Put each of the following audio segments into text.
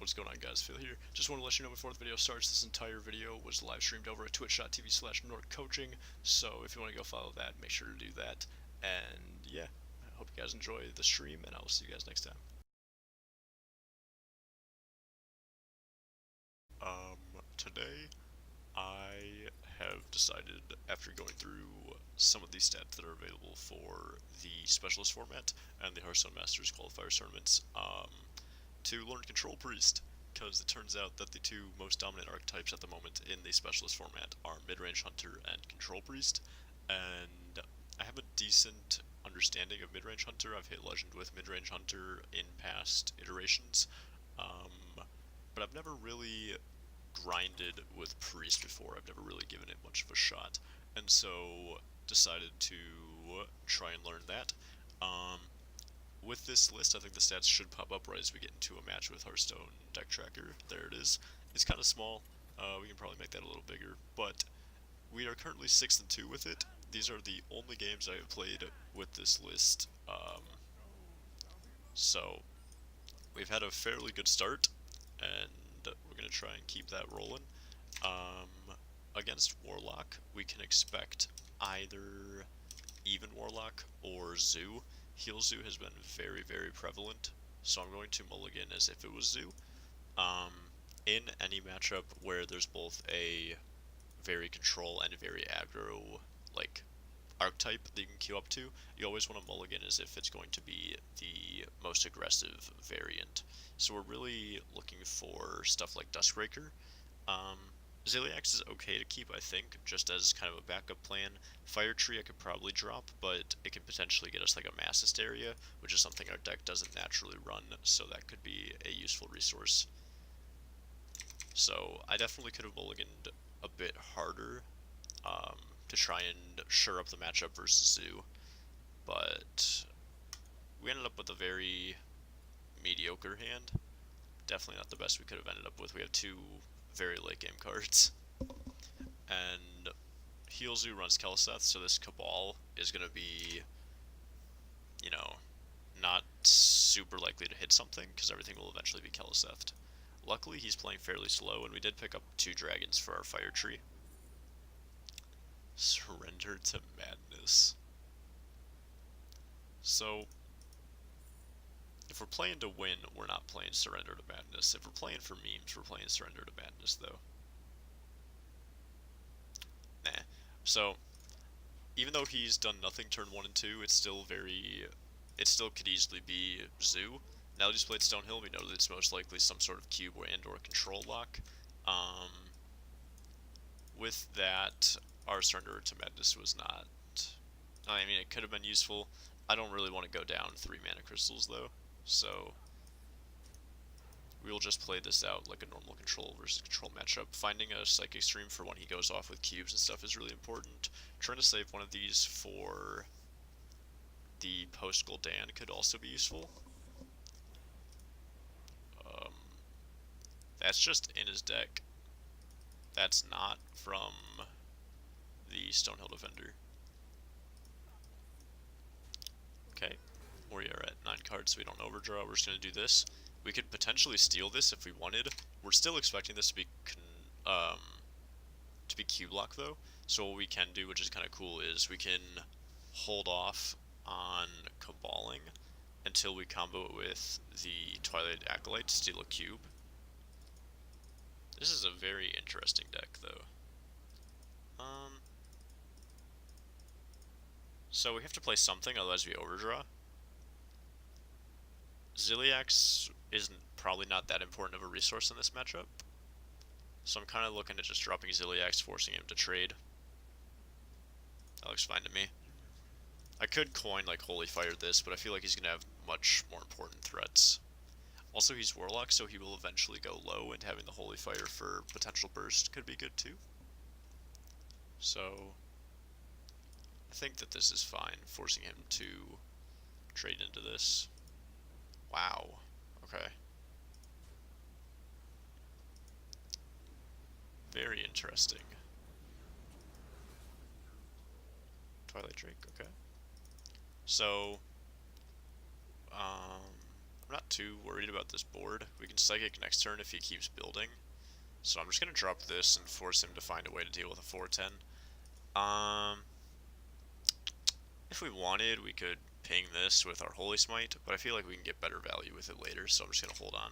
what's going on, guys? Phil here. Just want to let you know before the video starts, this entire video was live streamed over at twitch.tv/Nork Coaching, so if you want to go follow that, make sure to do that. And yeah, I hope you guys enjoy the stream, and I will see you guys next time. Today I have decided, after going through some of these stats that are available for the Specialist format and the Hearthstone Masters Qualifiers tournaments, to learn Control Priest, because it turns out that the two most dominant archetypes at the moment in the Specialist format are Midrange Hunter and Control Priest, and I have a decent understanding of Midrange Hunter. I've hit Legend with Midrange Hunter in past iterations, but I've never really grinded with Priest before. I've never really given it much of a shot, and so decided to try and learn that. With this list, I think the stats should pop up right as we get into a match with Hearthstone Deck Tracker. There it is. It's kind of small. We can probably make that a little bigger, but we are currently 6-2 with it. These are the only games I have played with this list. So we've had a fairly good start, and we're going to try and keep that rolling. Against Warlock, we can expect either even Warlock or Zoo. Heal Zoo has been very, very prevalent, so I'm going to mulligan as if it was Zoo. In any matchup where there's both a very control and a very aggro, like, archetype that you can queue up to, you always want to mulligan as if it's going to be the most aggressive variant. So we're really looking for stuff like Duskbreaker. Ziliax is okay to keep, I think, just as kind of a backup plan. Fire Tree I could probably drop, but it could potentially get us like a Mass Hysteria, which is something our deck doesn't naturally run, so that could be a useful resource. So I definitely could have mulliganed a bit harder to try and shore up the matchup versus Zoo, but we ended up with a very mediocre hand. Definitely not the best we could have ended up with. We have two very late game cards. And Heal Zoo runs Kel'Seth, so this Cabal is going to be, you know, not super likely to hit something, because everything will eventually be Kel'Seth. Luckily, he's playing fairly slow, and we did pick up 2 dragons for our Fire Tree. Surrender to Madness. So, if we're playing to win, we're not playing Surrender to Madness. If we're playing for memes, we're playing Surrender to Madness, though. Nah. So, even though he's done nothing turn 1 and 2, it still could easily be Zoo. Now that he's played Stonehill, we know that it's most likely some sort of cube and or control lock. With that, our Surrender to Madness was not... I mean, it could have been useful. I don't really want to go down 3 mana crystals, though, so we will just play this out like a normal control versus control matchup. Finding a Psychic Stream for when he goes off with cubes and stuff is really important. Trying to save one of these for the post Gul'dan could also be useful. That's just in his deck. That's not from the Stonehill Defender. Okay, we are at 9 cards, so we don't overdraw. We're just going to do this. We could potentially steal this if we wanted. We're still expecting this to be cube lock, though. So what we can do, which is kind of cool, is we can hold off on Caballing until we combo it with the Twilight Acolyte to steal a cube. This is a very interesting deck, though. So we have to play something, otherwise we overdraw. Ziliax is probably not that important of a resource in this matchup, so I'm kind of looking at just dropping Ziliax, forcing him to trade. That looks fine to me. I could coin like Holy Fire this, but I feel like he's going to have much more important threats. Also, he's Warlock, so he will eventually go low, and having the Holy Fire for potential burst could be good too. So I think that this is fine, forcing him to trade into this. Wow. Okay. Very interesting. Twilight Drake, okay. So, I'm not too worried about this board. We can Psychic next turn if he keeps building. So I'm just going to drop this and force him to find a way to deal with a 4/10. If we wanted, we could ping this with our Holy Smite, but I feel like we can get better value with it later, so I'm just going to hold on.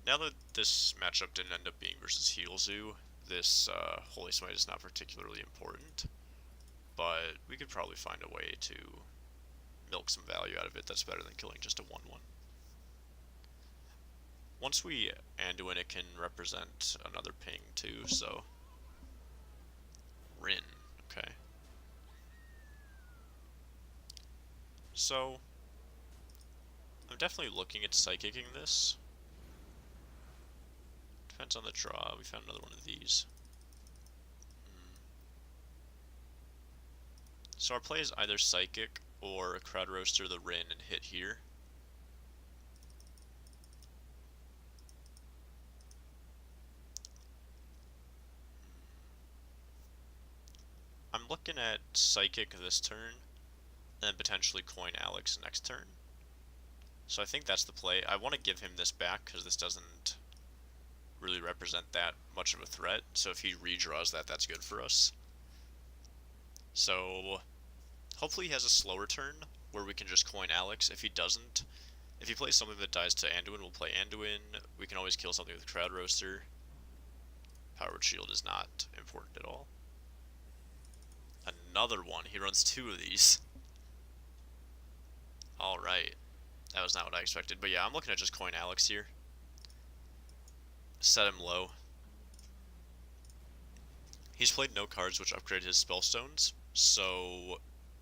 Now that this matchup didn't end up being versus Heal Zoo, this Holy Smite is not particularly important, but we could probably find a way to milk some value out of it that's better than killing just a 1/1. Once we Anduin, it can represent another ping too, so Rin, okay. So, I'm definitely looking at Psychicking this. Depends on the draw. We found another one of these. So our play is either Psychic or Crowd Roaster the Rin and hit here. I'm looking at Psychic this turn, and then potentially Coin Alex next turn. So I think that's the play. I want to give him this back because this doesn't really represent that much of a threat. So if he redraws that, that's good for us. So hopefully he has a slower turn where we can just Coin Alex. If he doesn't, if he plays something that dies to Anduin, we'll play Anduin. We can always kill something with Crowd Roaster. Powered Shield is not important at all. Another one. He runs 2 of these. Alright. That was not what I expected. But yeah, I'm looking at just Coin Alex here. Set him low. He's played no cards which upgrade his spellstones, so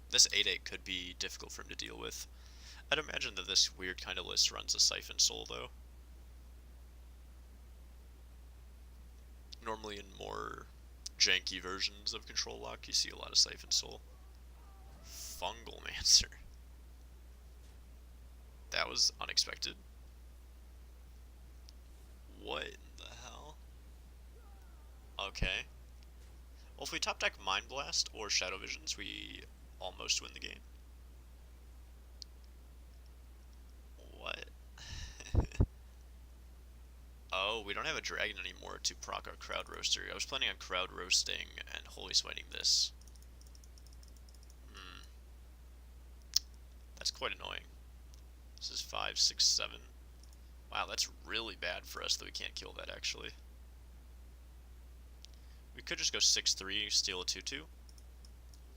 this 8/8 could be difficult for him to deal with. I'd imagine that this weird kind of list runs a Siphon Soul, though. Normally in more janky versions of Control Lock, you see a lot of Siphon Soul. Fungal Mancer. That was unexpected. What in the hell? Okay. Well, if we top deck Mind Blast or Shadow Visions, we almost win the game. What? Oh, we don't have a dragon anymore to proc our Crowd Roaster. I was planning on Crowd Roasting and Holy Smiting this. That's quite annoying. This is 5, 6, 7. Wow, that's really bad for us that we can't kill that, actually. We could just go 6-3, steal a 2/2.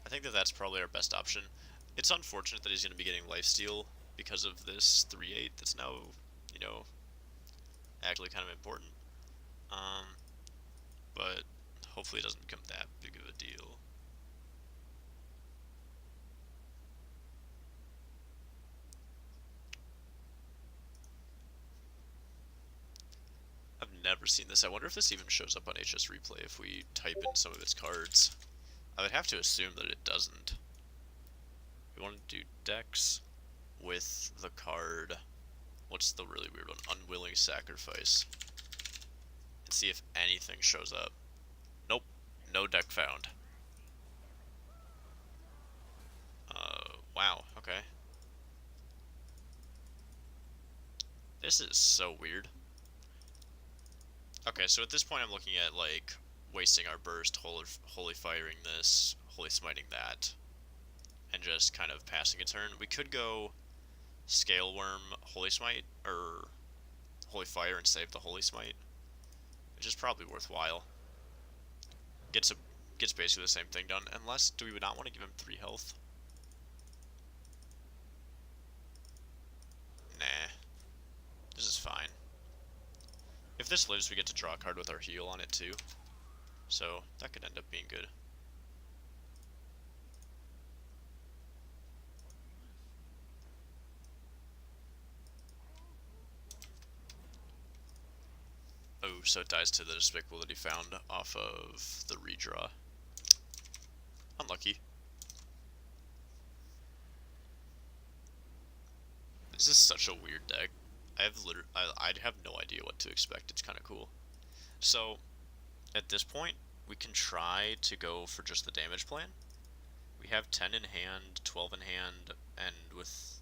I think that that's probably our best option. It's unfortunate that he's going to be getting lifesteal because of this 3/8 that's now, you know, actually kind of important. But hopefully it doesn't become that big of a deal. I've never seen this. I wonder if this even shows up on HS Replay if we type in some of its cards. I would have to assume that it doesn't. We want to do decks with the card. What's the really weird one? Unwilling Sacrifice. And see if anything shows up. Nope. No deck found. Wow. Okay. This is so weird. Okay, so at this point I'm looking at, like, wasting our burst, holy firing this, holy smiting that, and just kind of passing a turn. We could go Scale Worm, Holy Smite, or Holy Fire and save the Holy Smite, which is probably worthwhile. Gets basically the same thing done, unless, do we not want to give him 3 health? Nah. This is fine. If this lives, we get to draw a card with our heal on it too. So, that could end up being good. Oh, so it dies to the Despicable that he found off of the redraw. Unlucky. This is such a weird deck. I'd have no idea what to expect. It's kind of cool. So, at this point, we can try to go for just the damage plan. We have 10 in hand, 12 in hand, and with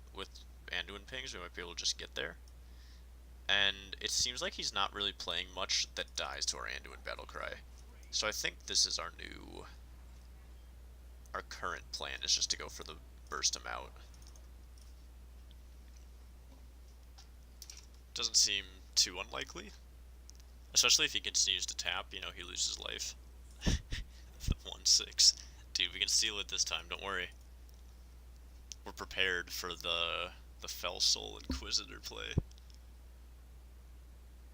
Anduin pings, we might be able to just get there. And it seems like he's not really playing much that dies to our Anduin Battlecry. So I think this is our current plan is just to go for the burst him out. Doesn't seem too unlikely. Especially if he continues to tap, you know, he loses life. The 1-6. Dude, we can steal it this time, don't worry. We're prepared for the Fell Soul Inquisitor play.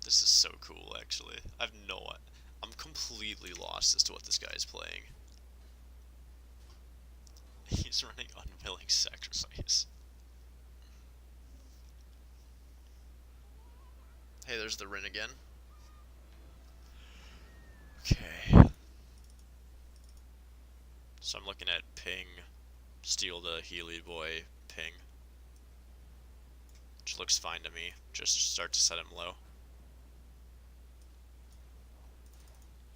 This is so cool, actually. I'm completely lost as to what this guy is playing. He's running Unwilling Sacrifice. Hey, there's the Rin again. Okay. So I'm looking at ping, steal the Healy boy, ping. Which looks fine to me. Just start to set him low.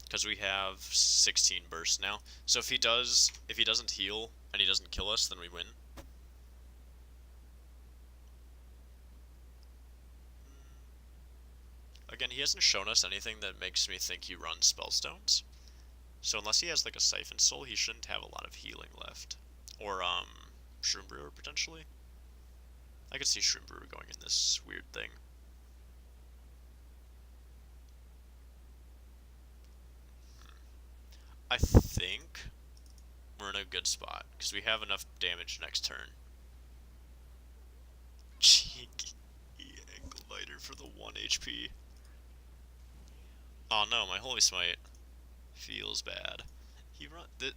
Because we have 16 bursts now. So if he doesn't heal and he doesn't kill us, then we win. Again, he hasn't shown us anything that makes me think he runs Spellstones. So unless he has like a Siphon Soul, he shouldn't have a lot of healing left. Or, Shroom Brewer, potentially? I could see Shroom Brewer going in this weird thing. I think we're in a good spot, because we have enough damage next turn. Cheeky Ankle Biter for the 1 HP. Oh no, my Holy Smite feels bad. He run the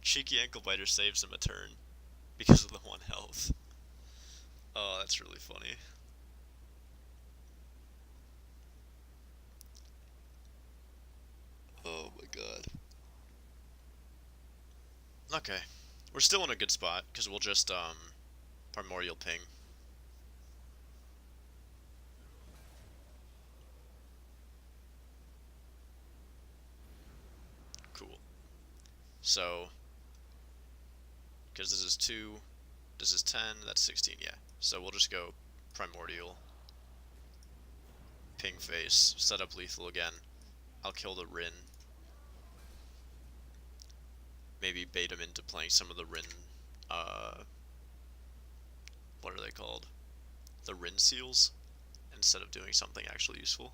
Cheeky Ankle Biter saves him a turn because of the 1 health. Oh, that's really funny. Oh my god. Okay. We're still in a good spot, because we'll just, Primordial Ping. Cool. So, because this is 2, this is 10, that's 16, yeah. So we'll just go Primordial, Ping face, set up lethal again. I'll kill the Rin. Maybe bait him into playing some of the Rin, what are they called? The Rin Seals, instead of doing something actually useful.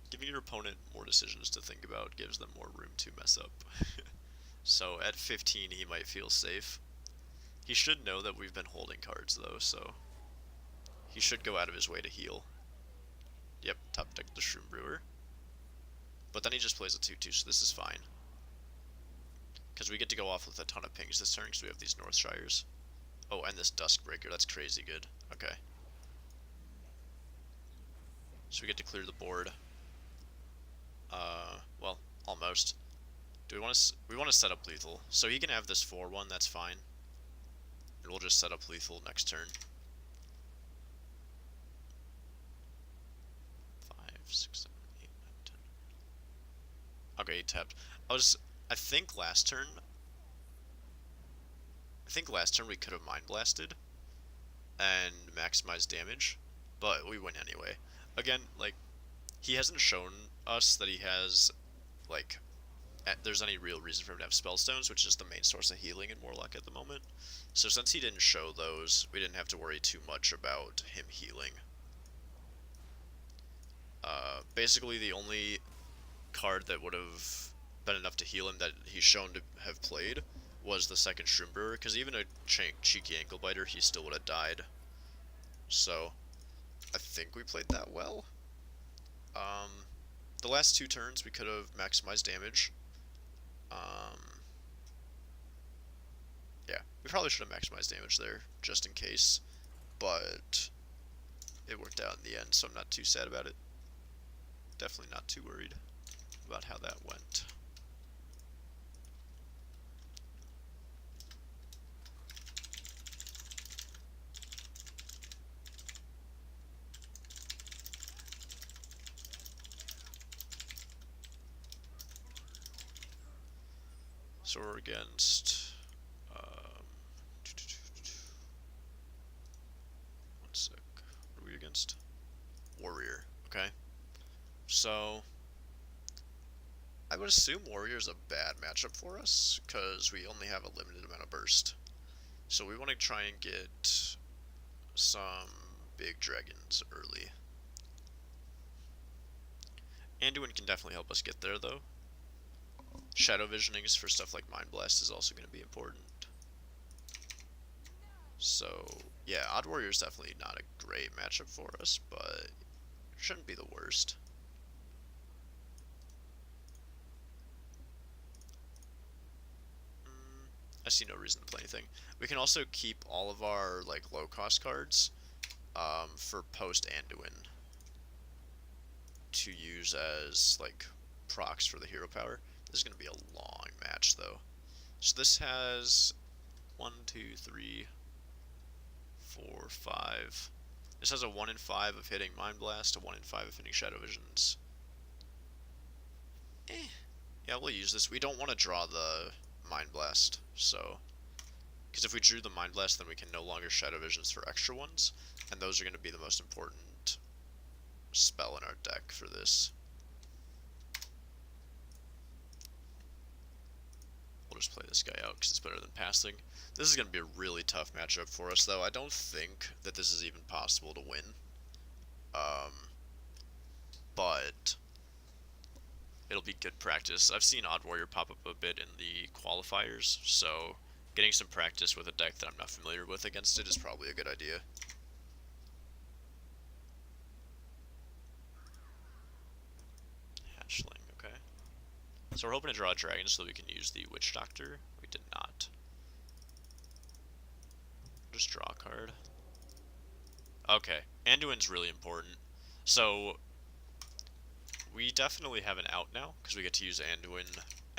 Giving your opponent more decisions to think about gives them more room to mess up. So at 15 he might feel safe. He should know that we've been holding cards though, so he should go out of his way to heal. Yep, top deck the Shroom Brewer. But then he just plays a 2-2, so this is fine. Because we get to go off with a ton of pings this turn, because we have these Northshires. Oh, and this Duskbreaker, that's crazy good. Okay. So we get to clear the board. Well, almost. Do we want to set up lethal? So he can have this 4-1, that's fine. And we'll just set up lethal next turn. 5, 6, 7, 8, 9, 10. Okay, he tapped. I think last turn we could have Mind Blasted and maximized damage, but we win anyway. Again, like, he hasn't shown us that he has, like, there's any real reason for him to have Spellstones, which is the main source of healing in Warlock at the moment. So since he didn't show those, we didn't have to worry too much about him healing. Basically, the only card that would have been enough to heal him that he's shown to have played was the second Shroom Brewer, because even a Cheeky Ankle Biter, he still would have died. So, I think we played that well. The last 2 turns, we could have maximized damage. Yeah, we probably should have maximized damage there, just in case, but it worked out in the end, so I'm not too sad about it. Definitely not too worried about how that went. So we're against, against? Warrior. Okay. So I would assume Warrior's a bad matchup for us, because we only have a limited amount of burst. So we want to try and get some big dragons early. Anduin can definitely help us get there, though. Shadow Visionings for stuff like Mind Blast is also going to be important. So, yeah, Odd Warrior is definitely not a great matchup for us, but it shouldn't be the worst. I see no reason to play anything. We can also keep all of our like low-cost cards for post Anduin to use as like procs for the hero power. This is going to be a long match, though. So this has 1, 2, 3, 4, 5. This has a 1 in 5 of hitting Mind Blast, a 1 in 5 of hitting Shadow Visions. Yeah, we'll use this. We don't want to draw the Mind Blast, so... Because if we drew the Mind Blast, then we can no longer Shadow Visions for extra ones, and those are going to be the most important spell in our deck for this. We'll just play this guy out because it's better than passing. This is going to be a really tough matchup for us, though. I don't think that this is even possible to win. But it'll be good practice. I've seen Odd Warrior pop up a bit in the qualifiers, so getting some practice with a deck that I'm not familiar with against it is probably a good idea. Hatchling, okay. So we're hoping to draw a dragon so that we can use the Witch Doctor. We did not. Just draw a card. Okay, Anduin's really important. So we definitely have an out now, because we get to use Anduin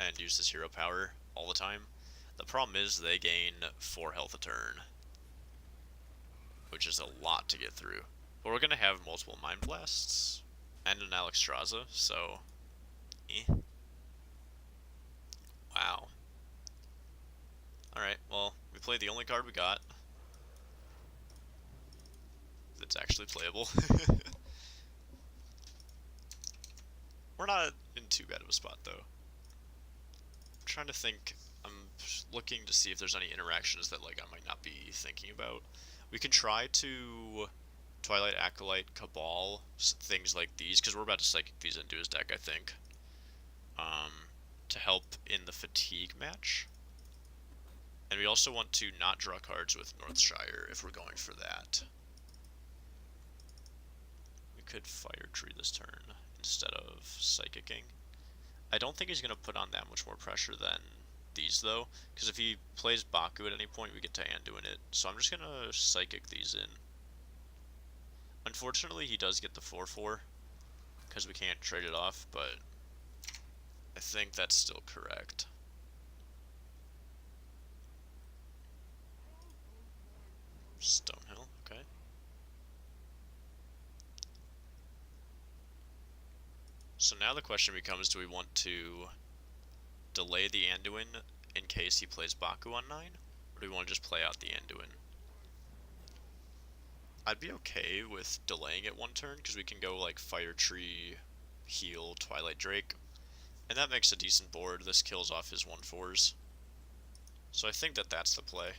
and use this hero power all the time. The problem is they gain 4 health a turn, which is a lot to get through. But we're going to have multiple Mind Blasts and an Alexstrasza, so... Wow. Alright, well, we played the only card we got that's actually playable. We're not in too bad of a spot, though. I'm trying to think. I'm looking to see if there's any interactions that like I might not be thinking about. We can try to Twilight Acolyte, Cabal, things like these, because we're about to Psychic these into his deck, I think, to help in the Fatigue match. And we also want to not draw cards with Northshire if we're going for that. We could Fire Tree this turn instead of Psychicking. I don't think he's going to put on that much more pressure than these, though, because if he plays Baku at any point, we get to Anduin it. So I'm just going to Psychic these in. Unfortunately, he does get the 4/4, because we can't trade it off, but I think that's still correct. Stonehill, okay. So now the question becomes, do we want to delay the Anduin in case he plays Baku on 9? Or do we want to just play out the Anduin? I'd be okay with delaying it one turn, because we can go like Fire Tree, Heal, Twilight Drake. And that makes a decent board. This kills off his 1/4s. So I think that that's the play.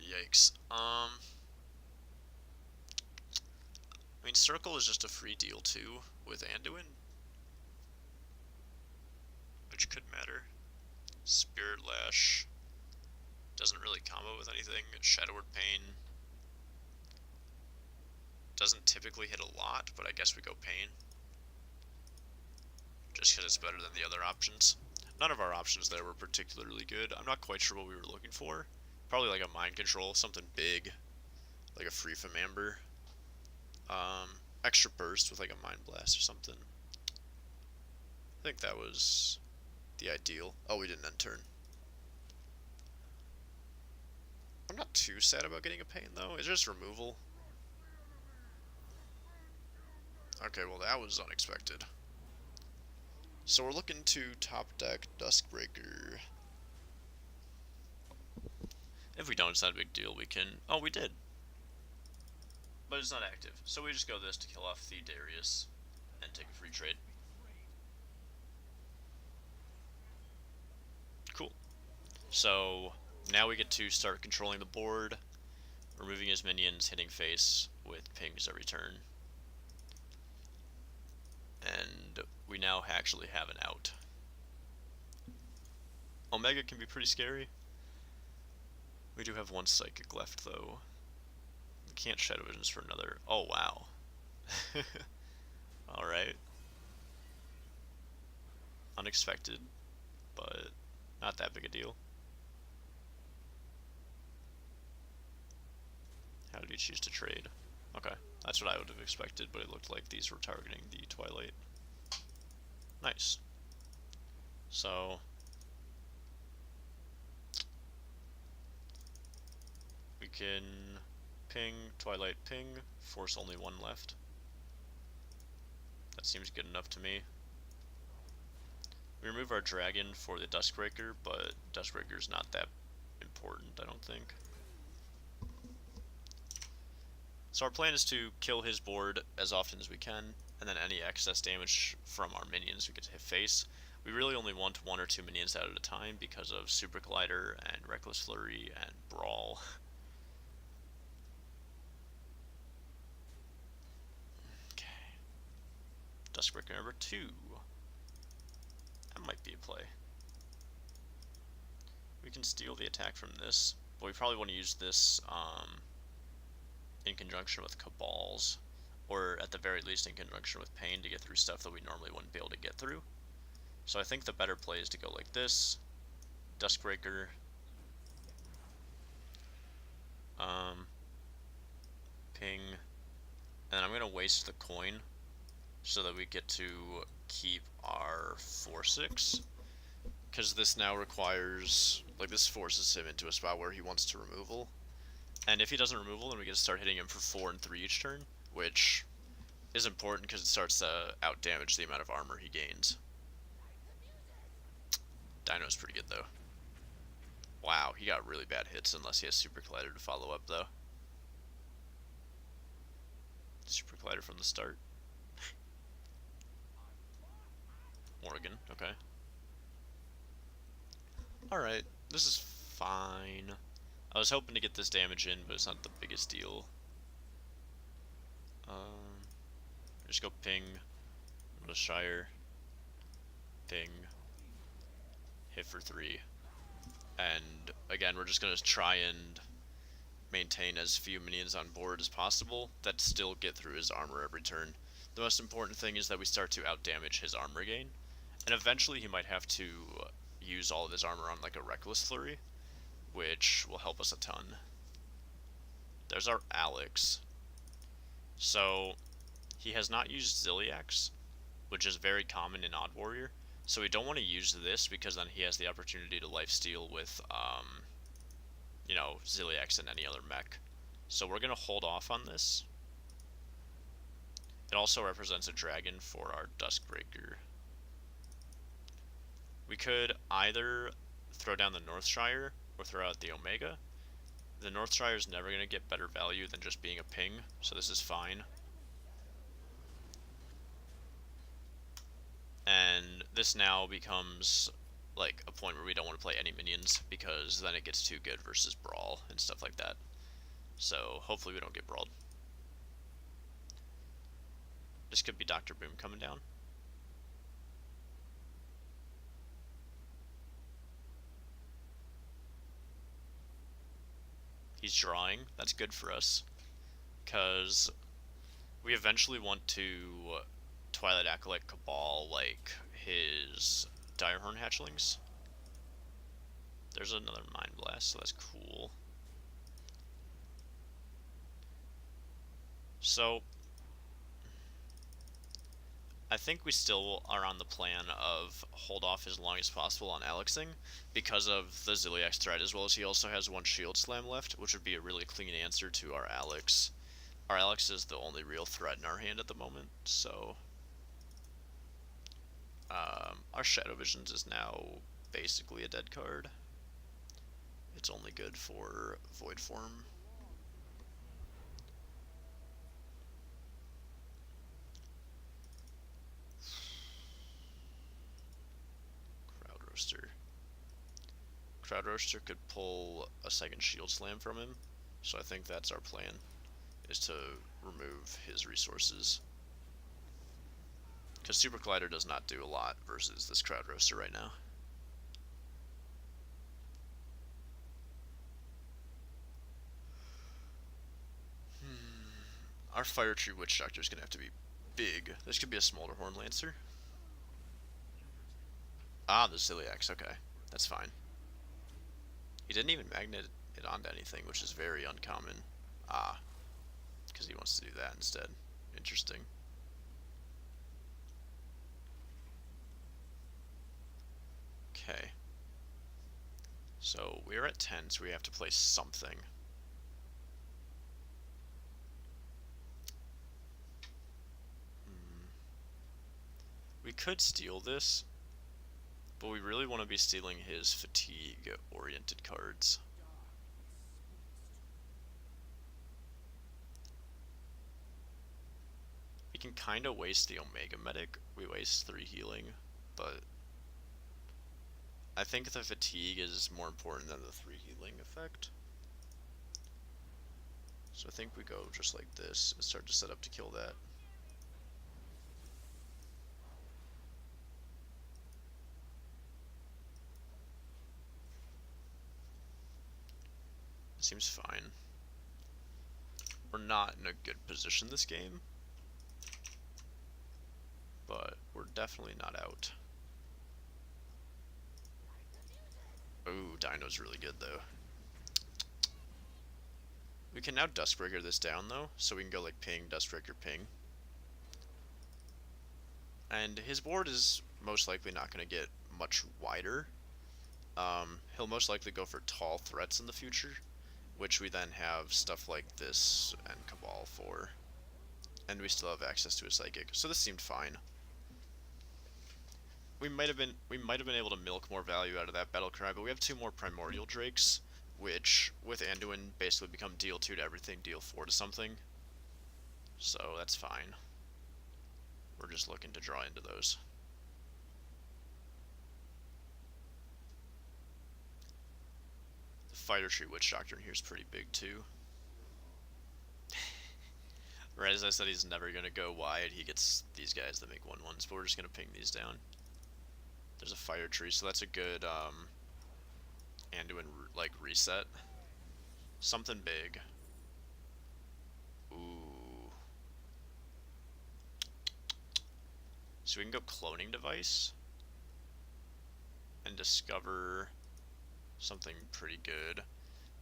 Yikes. I mean, Circle is just a free deal too with Anduin, which could matter. Spirit Lash doesn't really combo with anything. Shadowward Pain doesn't typically hit a lot, but I guess we go Pain, just because it's better than the other options. None of our options there were particularly good. I'm not quite sure what we were looking for. Probably like a Mind Control, something big, like a Free from Amber. Extra burst with like a Mind Blast or something. I think that was the ideal. Oh, we didn't end turn. I'm not too sad about getting a Pain, though. It's just removal. Okay, well that was unexpected. So we're looking to top deck Duskbreaker. If we don't, it's not a big deal. We can... Oh, we did. But it's not active. So we just go this to kill off the Darius and take a free trade. Cool. So now we get to start controlling the board, removing his minions, hitting face with pings every turn. And we now actually have an out. Omega can be pretty scary. We do have one Psychic left, though. We can't Shadow Visions for another. Oh, wow. Alright. Unexpected, but not that big a deal. How did he choose to trade? Okay, that's what I would have expected, but it looked like these were targeting the Twilight. Nice. So... we can ping, Twilight ping, force only one left. That seems good enough to me. We remove our dragon for the Duskbreaker, but Duskbreaker's not that important, I don't think. So our plan is to kill his board as often as we can, and then any excess damage from our minions we get to hit face. We really only want 1 or 2 minions out at a time because of Super Collider and Reckless Flurry and Brawl. Okay. Duskbreaker number 2. That might be a play. We can steal the attack from this, but we probably want to use this in conjunction with Cabals, or at the very least in conjunction with Pain to get through stuff that we normally wouldn't be able to get through. So I think the better play is to go like this, Duskbreaker, ping, and I'm going to waste the coin so that we get to keep our 4/6, because this now requires, like, this forces him into a spot where he wants to removal, and if he doesn't removal, then we get to start hitting him for 4 and 3 each turn, which is important because it starts to out-damage the amount of armor he gains. Dino's pretty good, though. Wow, he got really bad hits unless he has Super Collider to follow up, though. Super Collider from the start. Morgan, okay. Alright, this is fine. I was hoping to get this damage in, but it's not the biggest deal. Just go ping, go to Shire, ping, hit for 3. And again, we're just going to try and maintain as few minions on board as possible that still get through his armor every turn. The most important thing is that we start to outdamage his armor gain, and eventually he might have to use all of his armor on like a Reckless Flurry, which will help us a ton. There's our Alex. So he has not used Ziliax, which is very common in Odd Warrior, so we don't want to use this because then he has the opportunity to lifesteal with you know, Ziliax and any other mech. So we're going to hold off on this. It also represents a dragon for our Duskbreaker. We could either throw down the Northshire or throw out the Omega. The Northshire is never going to get better value than just being a ping, so this is fine. And this now becomes like a point where we don't want to play any minions because then it gets too good versus Brawl and stuff like that. So hopefully we don't get brawled. This could be Dr. Boom coming down. He's drawing. That's good for us, because we eventually want to Twilight Acolyte Cabal like his Direhorn hatchlings. There's another Mind Blast, so that's cool. So I think we still are on the plan of hold off as long as possible on Alexing because of the Ziliax threat, as well as he also has 1 Shield Slam left, which would be a really clean answer to our Alex. Our Alex is the only real threat in our hand at the moment, so our Shadow Visions is now basically a dead card. It's only good for void form. Crowd Roaster. Crowd Roaster could pull a second Shield Slam from him, so I think that's our plan, is to remove his resources. Because Super Collider does not do a lot versus this Crowd Roaster right now. Our Fire Tree Witch Doctor is going to have to be big. This could be a Smolderhorn Lancer. Ah, the Ziliax, okay. That's fine. He didn't even magnet it onto anything, which is very uncommon. Ah, because he wants to do that instead. Interesting. Okay. So we're at 10, so we have to play something. We could steal this, but we really want to be stealing his fatigue-oriented cards. We can kind of waste the Omega Medic. We waste 3 healing, but I think the fatigue is more important than the 3 healing effect. So I think we go just like this and start to set up to kill that. Seems fine. We're not in a good position this game, but we're definitely not out. Ooh, Dino's really good though. We can now Duskbreaker this down though, so we can go like ping, Duskbreaker, ping. And his board is most likely not going to get much wider. He'll most likely go for tall threats in the future, which we then have stuff like this and Cabal for. And we still have access to a Psychic, so this seemed fine. We might have been able to milk more value out of that Battlecry, but we have 2 more Primordial Drakes, which with Anduin basically become deal 2 to everything, deal 4 to something. So that's fine. We're just looking to draw into those. The Fire Tree Witch Doctor in here is pretty big too. Right as I said, he's never going to go wide. He gets these guys that make 1/1s, but we're just going to ping these down. There's a Fire Tree, so that's a good Anduin like reset. Something big. Ooh. So we can go Cloning Device and discover something pretty good.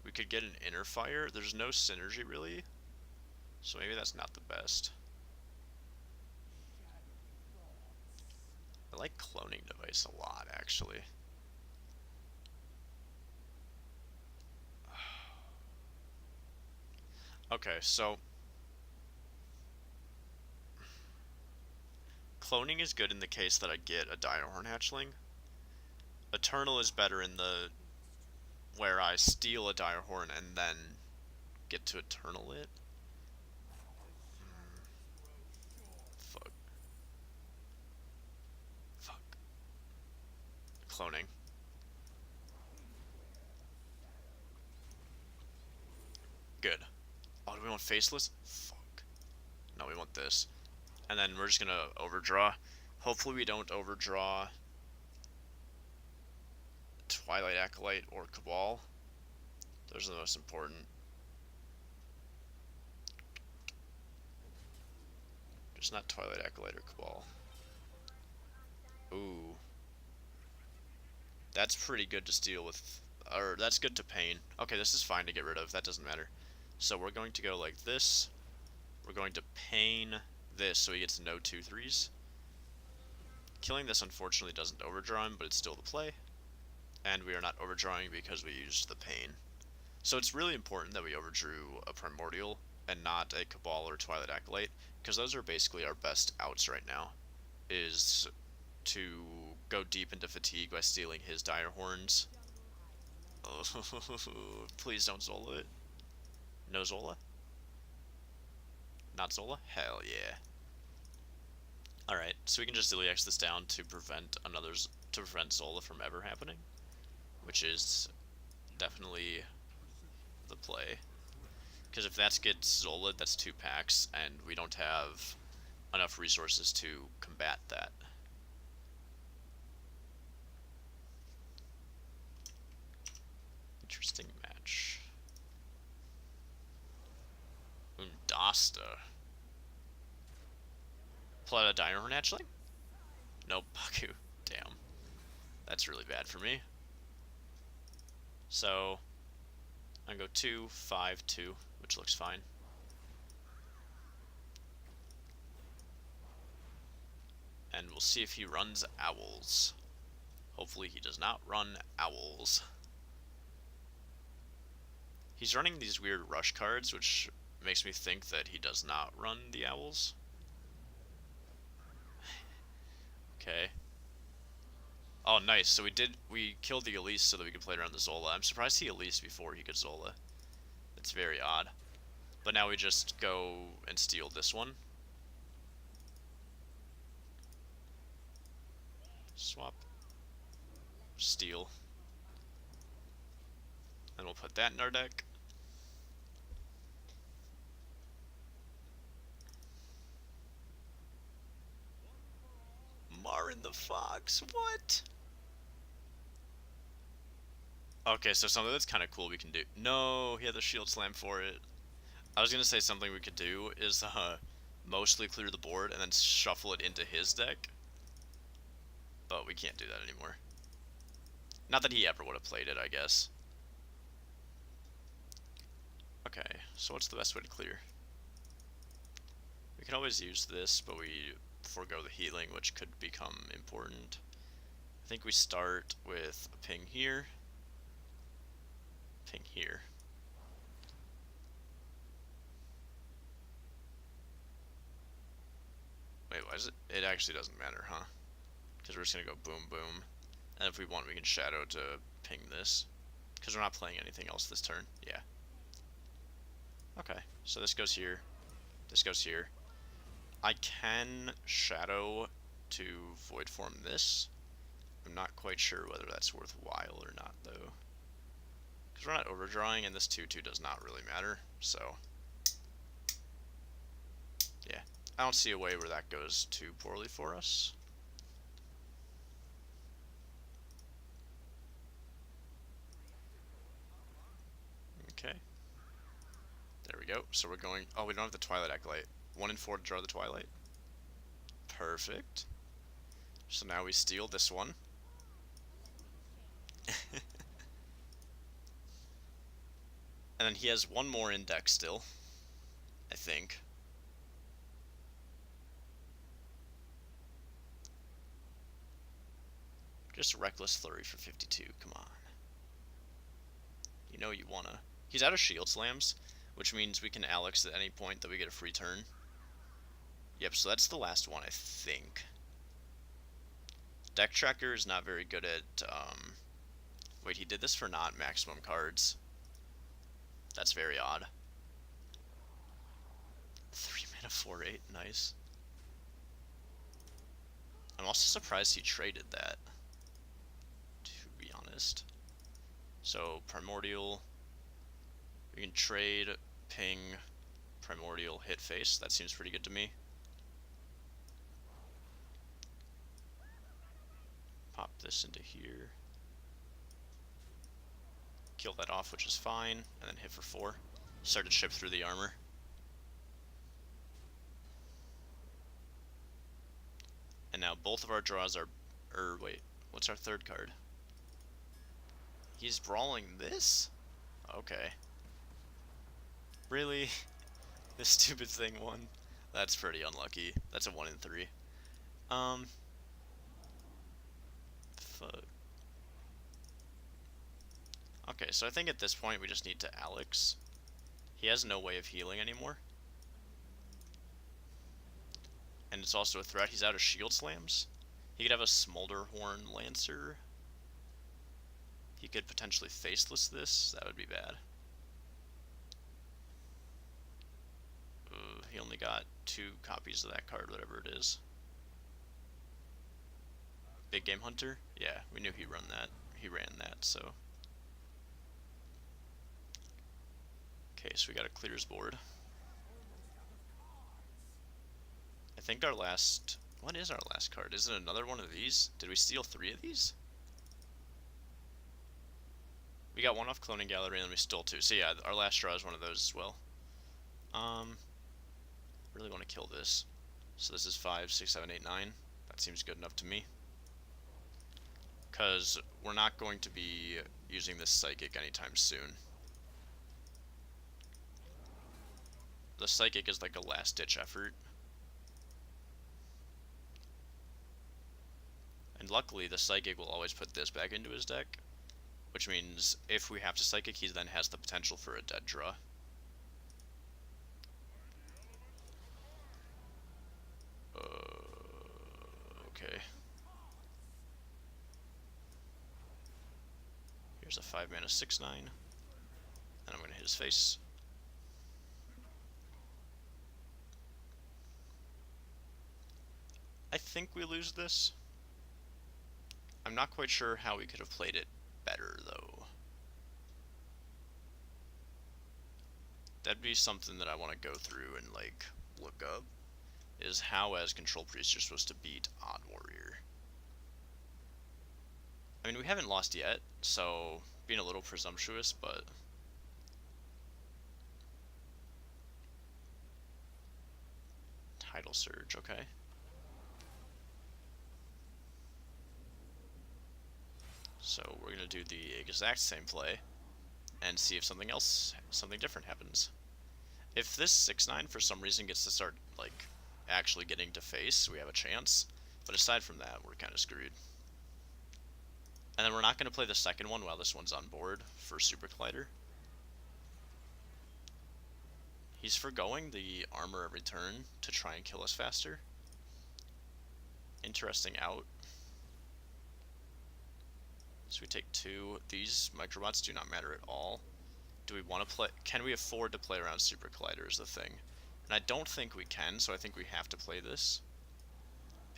We could get an Inner Fire. There's no synergy really, so maybe that's not the best. I like Cloning Device a lot, actually. Okay, so cloning is good in the case that I get a Direhorn Hatchling. Eternal is better in the where I steal a Direhorn and then get to Eternal it. Fuck. Fuck. Cloning. Good. Oh, do we want Faceless? Fuck. No, we want this. And then we're just gonna overdraw. Hopefully we don't overdraw Twilight Acolyte or Cabal. Those are the most important. Just not Twilight Acolyte or Cabal. Ooh. That's pretty good to steal with, or that's good to pain. Okay, this is fine to get rid of. That doesn't matter. So we're going to go like this. We're going to pain this so he gets no 2/3s. Killing this unfortunately doesn't overdraw him, but it's still the play. And we are not overdrawing because we used the pain. So it's really important that we overdrew a Primordial and not a Cabal or Twilight Acolyte, because those are basically our best outs right now, is to go deep into fatigue by stealing his Direhorns. Oh, please don't Zola it. No Zola? Not Zola? Hell yeah. Alright, so we can just Iliax this down to prevent Zola from ever happening, which is definitely the play. Because if that gets Zola, that's 2 packs, and we don't have enough resources to combat that. Interesting match. Undasta. Pull out a Dino naturally? Nope, Baku. Damn. That's really bad for me. So, I'm gonna go 2, 5, 2, which looks fine. And we'll see if he runs Owls. Hopefully he does not run Owls. He's running these weird rush cards, which makes me think that he does not run the Owls. Okay. Oh, nice. So we killed the Elise so that we could play around the Zola. I'm surprised he Elise before he could Zola. It's very odd. But now we just go and steal this one. Swap. Steal. And we'll put that in our deck. Marin the Fox, what? Okay, so something that's kind of cool we can do. No, he had the shield slam for it. I was gonna say something we could do is mostly clear the board and then shuffle it into his deck. But we can't do that anymore. Not that he ever would have played it, I guess. Okay, so what's the best way to clear? We can always use this, but we forego the healing, which could become important. I think we start with a ping here. Ping here. Wait, why is it? It actually doesn't matter, huh? Because we're just gonna go boom, boom. And if we want, we can shadow to ping this. Because we're not playing anything else this turn. Yeah. Okay, so this goes here. This goes here. I can shadow to void form this. I'm not quite sure whether that's worthwhile or not, though. Because we're not overdrawing, and this 2/2 does not really matter, so... yeah, I don't see a way where that goes too poorly for us. Okay. There we go. So we're going... oh, we don't have the Twilight Acolyte. 1 and 4 to draw the Twilight. Perfect. So now we steal this one. And then he has one more in deck still, I think. Just Reckless Flurry for 52, come on. You know you wanna. He's out of Shield Slams, which means we can Alex at any point that we get a free turn. Yep, so that's the last one, I think. Deck Tracker is not very good at, wait, he did this for not maximum cards. That's very odd. 3 mana 4/8, nice. I'm also surprised he traded that, to be honest. So, Primordial. We can trade, ping, Primordial, hit face. That seems pretty good to me. Pop this into here. Kill that off, which is fine, and then hit for 4. Start to chip through the armor. And now both of our draws are... wait, what's our third card? He's brawling this? Okay. Really? This stupid thing won? That's pretty unlucky. That's a 1 in 3. Fuck. Okay, so I think at this point we just need to Alex. He has no way of healing anymore. And it's also a threat. He's out of Shield Slams. He could have a Smolderhorn Lancer. He could potentially faceless this. That would be bad. He only got 2 copies of that card, whatever it is. Big Game Hunter? Yeah, we knew he ran that, so. Okay, so we got a clears board. I think our last... What is our last card? Is it another one of these? Did we steal 3 of these? We got 1 off Cloning Gallery and then we stole 2. So yeah, our last draw is one of those as well. Really want to kill this. So this is 5, 6, 7, 8, 9. That seems good enough to me. Because we're not going to be using this Psychic anytime soon. The Psychic is like a last-ditch effort. And luckily, the Psychic will always put this back into his deck. Which means if we have to Psychic, he then has the potential for a dead draw. Okay. Here's a 5 mana 6/9. And I'm going to hit his face. I think we lose this. I'm not quite sure how we could have played it better, though. That'd be something that I want to go through and, like, look up. Is how, as Control Priest, you're supposed to beat Odd Warrior. I mean, we haven't lost yet, so being a little presumptuous, but... Tidal Surge, okay. So we're going to do the exact same play and see if something different happens. If this 6/9 for some reason gets to start, like, actually getting to face, we have a chance. But aside from that, we're kind of screwed. And then we're not going to play the second one while this one's on board for Super Collider. He's forgoing the armor every turn to try and kill us faster. Interesting out. So we take 2. These Microbots do not matter at all. Do we want to play... Can we afford to play around Super Collider is the thing. And I don't think we can, so I think we have to play this.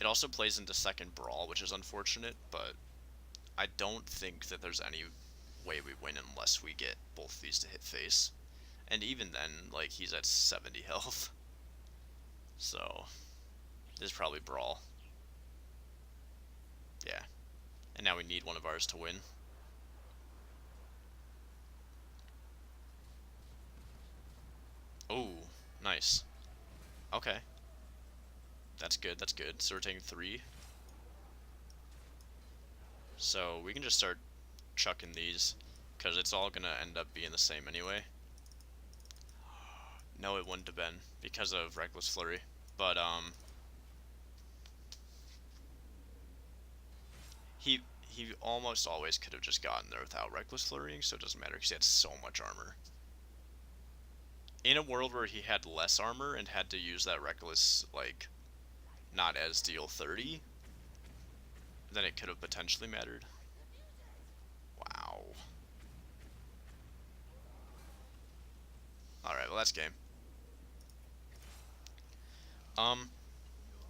It also plays into second Brawl, which is unfortunate, but I don't think that there's any way we win unless we get both these to hit face. And even then, like, he's at 70 health. So, this is probably Brawl. Yeah. And now we need one of ours to win. Oh, nice. Okay. That's good, that's good. So we're taking 3. So we can just start chucking these, because it's all gonna end up being the same anyway. No, it wouldn't have been, because of Reckless Flurry. But, He almost always could have just gotten there without Reckless Flurrying, so it doesn't matter, because he had so much armor. In a world where he had less armor and had to use that Reckless, like, not as deal 30, then it could have potentially mattered. Wow. Alright, well, that's game. I'm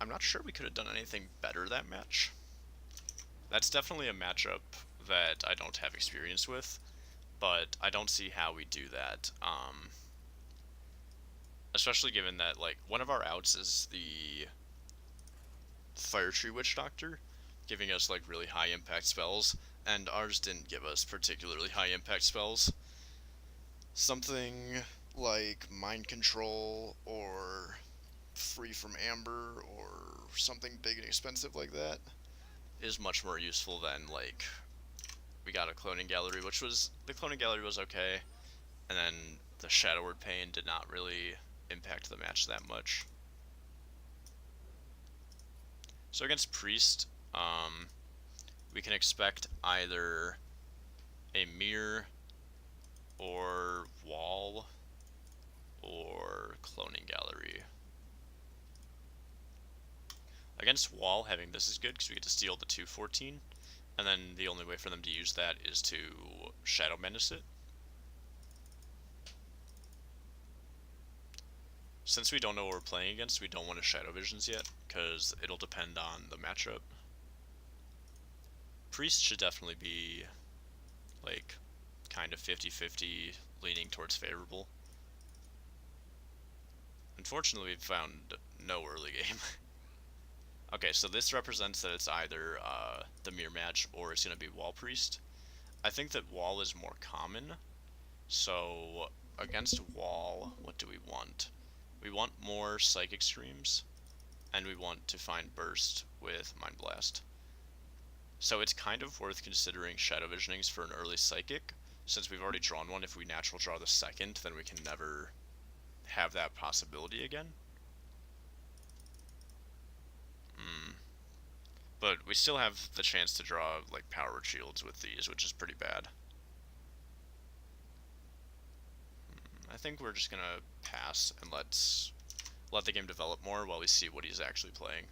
not sure we could have done anything better that match. That's definitely a matchup that I don't have experience with, but I don't see how we do that. Especially given that, like, one of our outs is the Fire Tree Witch Doctor, giving us, like, really high impact spells, and ours didn't give us particularly high impact spells. Something like Mind Control or Free from Amber or something big and expensive like that is much more useful than, like, we got a Cloning Gallery, which was, the Cloning Gallery was okay, and then the Shadow Word Pain did not really impact the match that much. So against Priest, we can expect either a Mirror or Wall or Cloning Gallery. Against Wall, having this is good because we get to steal the 2/14, And then the only way for them to use that is to Shadow Menace it. Since we don't know what we're playing against, we don't want to Shadow Visions yet, because it'll depend on the matchup. Priest should definitely be, like, kind of 50-50, leaning towards favorable. Unfortunately, we've found no early game. Okay, so this represents that it's either the Mirror Match or it's going to be Wall Priest. I think that Wall is more common, so against Wall, what do we want? We want more Psychic Streams, and we want to find Burst with Mind Blast. So it's kind of worth considering Shadow Visionings for an early Psychic. Since we've already drawn one, if we natural draw the second, then we can never have that possibility again. But we still have the chance to draw like Power Shields with these, which is pretty bad. I think we're just gonna pass and let the game develop more while we see what he's actually playing.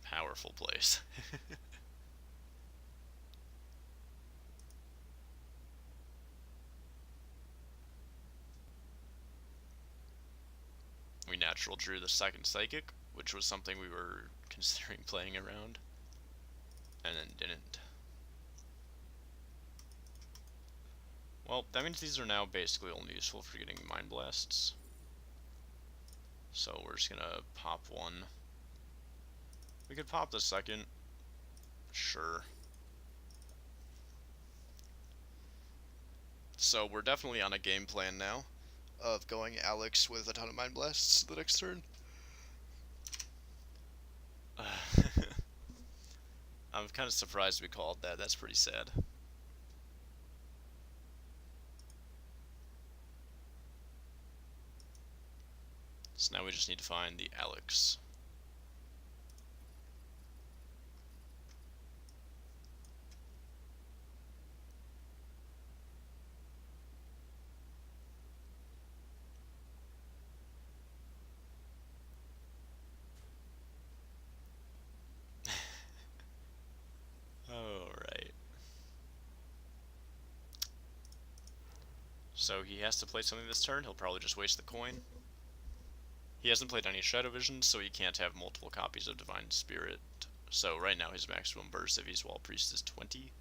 Powerful plays. We natural drew the second Psychic, which was something we were considering playing around, and then didn't. Well, that means these are now basically only useful for getting Mind Blasts. So we're just gonna pop one. We could pop the second. Sure. So we're definitely on a game plan now of going Alex with a ton of Mind Blasts the next turn. I'm kind of surprised we called that. That's pretty sad. So now we just need to find the Alex. Alright. So he has to play something this turn. He'll probably just waste the coin. He hasn't played any Shadow Vision, so he can't have multiple copies of Divine Spirit. So right now his maximum burst if he's Wall Priest is 20.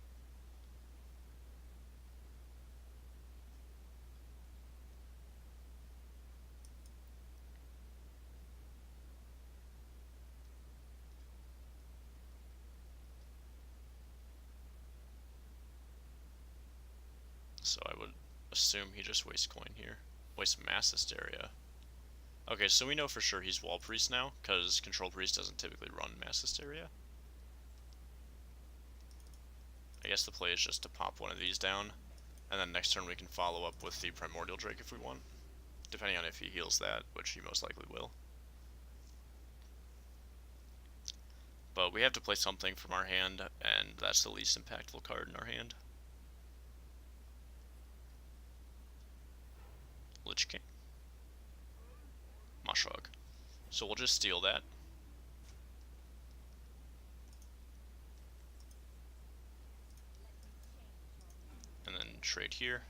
So I would assume he just wastes coin here. Wastes Mass Hysteria. Okay, so we know for sure he's Wall Priest now, because Control Priest doesn't typically run Mass Hysteria. I guess the play is just to pop one of these down, and then next turn we can follow up with the Primordial Drake if we want, depending on if he heals that, which he most likely will. But we have to play something from our hand, and that's the least impactful card in our hand. Lich King. Mushrock. So we'll just steal that. And then trade here.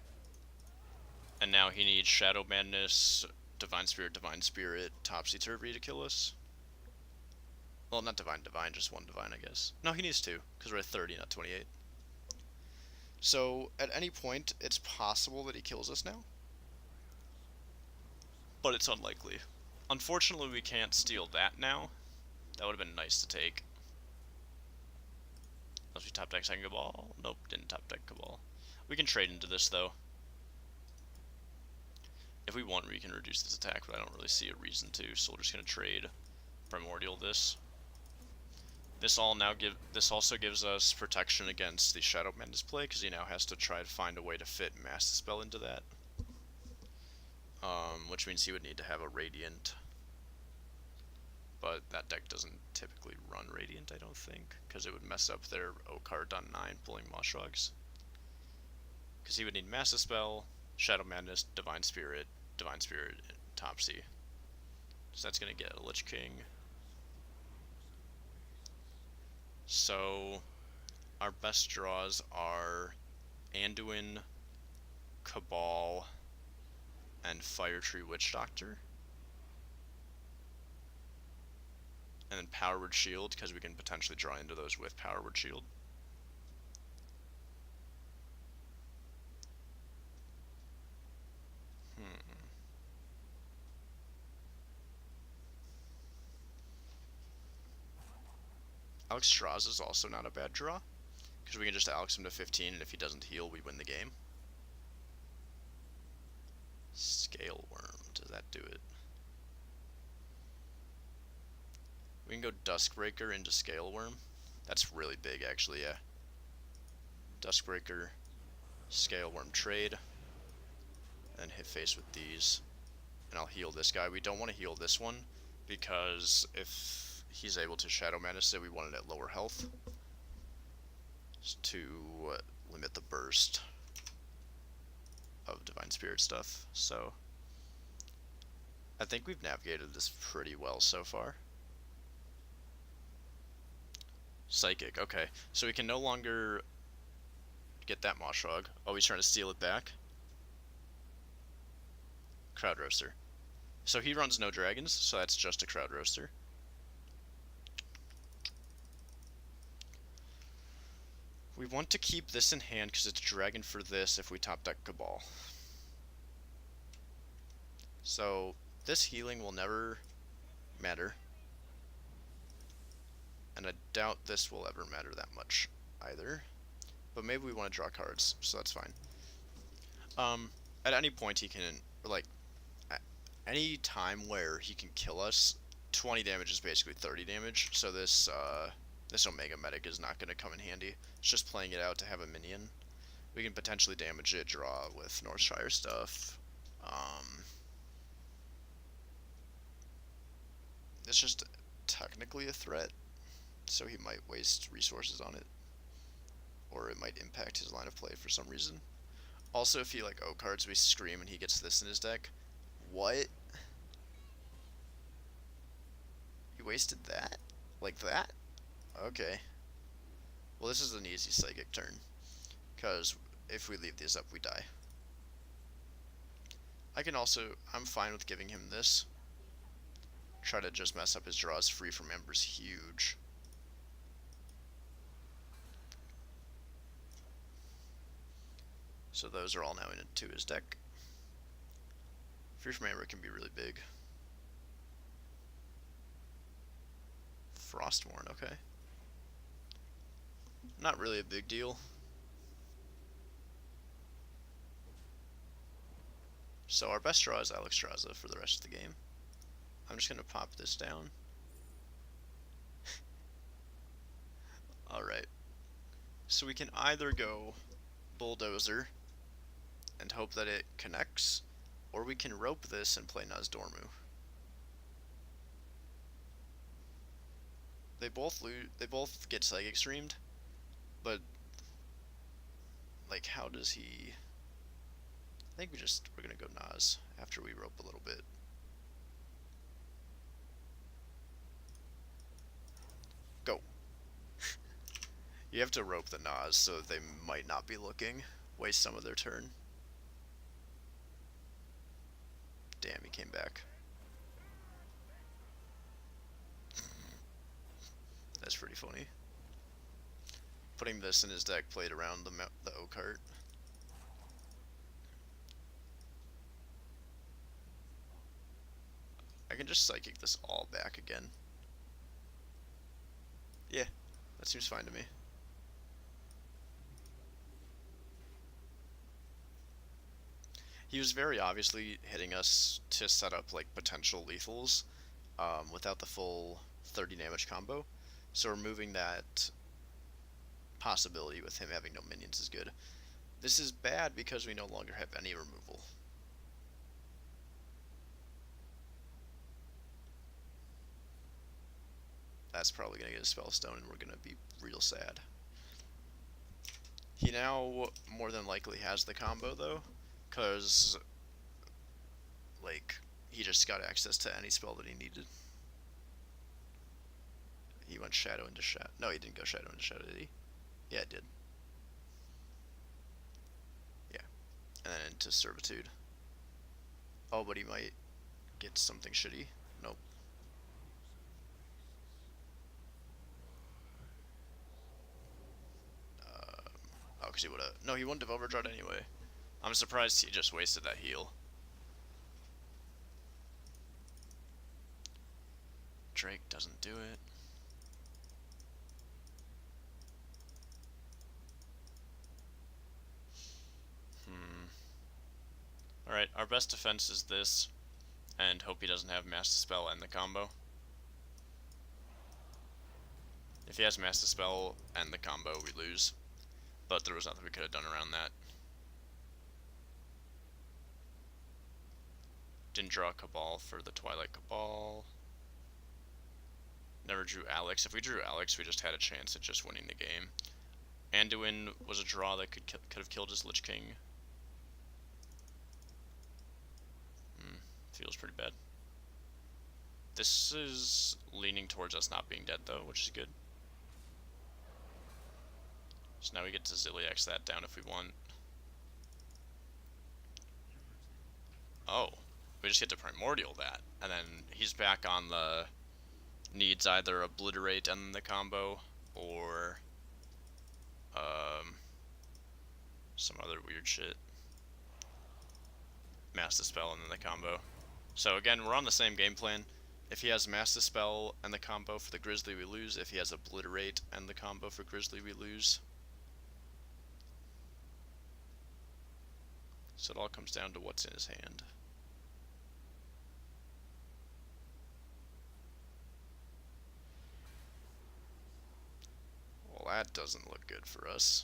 And now he needs Shadow Madness, Divine Spirit, Topsy-Turvy to kill us. Well, not Divine, just one Divine, I guess. No, he needs two, because we're at 30, not 28. So, at any point, it's possible that he kills us now. But it's unlikely. Unfortunately, we can't steal that now. That would have been nice to take. Unless we top deck second Cabal. Nope, didn't top deck Cabal. We can trade into this, though. If we want, we can reduce this attack, but I don't really see a reason to, so we're just going to trade Primordial this. This also gives us protection against the Shadow Madness play, because he now has to try to find a way to fit Mass Dispel into that. Which means he would need to have a Radiant. But that deck doesn't typically run Radiant, I don't think, because it would mess up their O card on 9 pulling Moshrogs. Because he would need Massive Spell, Shadow Madness, Divine Spirit, and Topsy. So that's going to get a Lich King. So our best draws are Anduin, Cabal, and Fire Tree Witch Doctor. And then Power Word Shield, because we can potentially draw into those with Power Word Shield. Alexstrasza is also not a bad draw, because we can just Alex him to 15, and if he doesn't heal, we win the game. Scale Worm, does that do it? We can go Duskbreaker into Scale Worm. That's really big, actually, yeah. Duskbreaker, Scale Worm trade, and hit face with these. And I'll heal this guy. We don't want to heal this one, because if he's able to Shadow Madness it, we want it at lower health to limit the burst of Divine Spirit stuff. So I think we've navigated this pretty well so far. Psychic, okay. So we can no longer get that Moshog. Oh, he's trying to steal it back. Crowd Roaster. So he runs no dragons, so that's just a Crowd Roaster. We want to keep this in hand because it's dragon for this if we top deck Cabal. So this healing will never matter. And I doubt this will ever matter that much either. But maybe we want to draw cards, so that's fine. At any point he can, like, at any time where he can kill us, 20 damage is basically 30 damage, so this Omega Medic is not going to come in handy. It's just playing it out to have a minion. We can potentially damage it, draw with Northshire stuff. It's just technically a threat, so he might waste resources on it. Or it might impact his line of play for some reason. Also, if he like O-cards, we scream and he gets this in his deck. What? He wasted that? Like that? Okay. Well, this is an easy Psychic turn, because if we leave these up, we die. I'm fine with giving him this. Try to just mess up his draws. Free from Ember's huge. So those are all now into his deck. Free from Ember can be really big. Frostmourne, okay. Not really a big deal. So our best draw is Alexstrasza for the rest of the game. I'm just going to pop this down. Alright. So we can either go Bulldozer and hope that it connects, or we can rope this and play Nozdormu. They both get Psychic streamed, but like, how does he? I think we're gonna go Nas after we rope a little bit. Go. You have to rope the Nas so they might not be looking. Waste some of their turn. Damn, he came back. That's pretty funny. Putting this in his deck played around the O-cart. I can just Psychic this all back again. Yeah, that seems fine to me. He was very obviously hitting us to set up like potential lethals without the full 30 damage combo. So removing that possibility with him having no minions is good. This is bad because we no longer have any removal. That's probably going to get a Spellstone and we're going to be real sad. He now more than likely has the combo though, because like he just got access to any spell that he needed. He went Shadow into Shadow. No, he didn't go Shadow into Shadow, did he? Yeah, it did. Yeah, and then into Servitude. Oh, but he might get something shitty. Nope. Oh, because he would have. No, he wouldn't have overdrawed anyway. I'm surprised he just wasted that heal. Drake doesn't do it. Alright, our best defense is this, and hope he doesn't have Mass Dispel and the combo. If he has Mass Dispel and the combo, we lose. But there was nothing we could have done around that. Didn't draw a Cabal for the Twilight Cabal. Never drew Alex. If we drew Alex, we just had a chance at just winning the game. Anduin was a draw that could have killed his Lich King. Feels pretty bad. This is leaning towards us not being dead though, which is good. So now we get to Zilliax that down if we want. Oh, we just get to Primordial that, and then he's back on the needs either Obliterate and the combo, or some other weird shit. Mass Dispel and then the combo. So again, we're on the same game plan. If he has Mass Dispel and the combo for the Grizzly, we lose. If he has Obliterate and the combo for Grizzly, we lose. So it all comes down to what's in his hand. Well, that doesn't look good for us.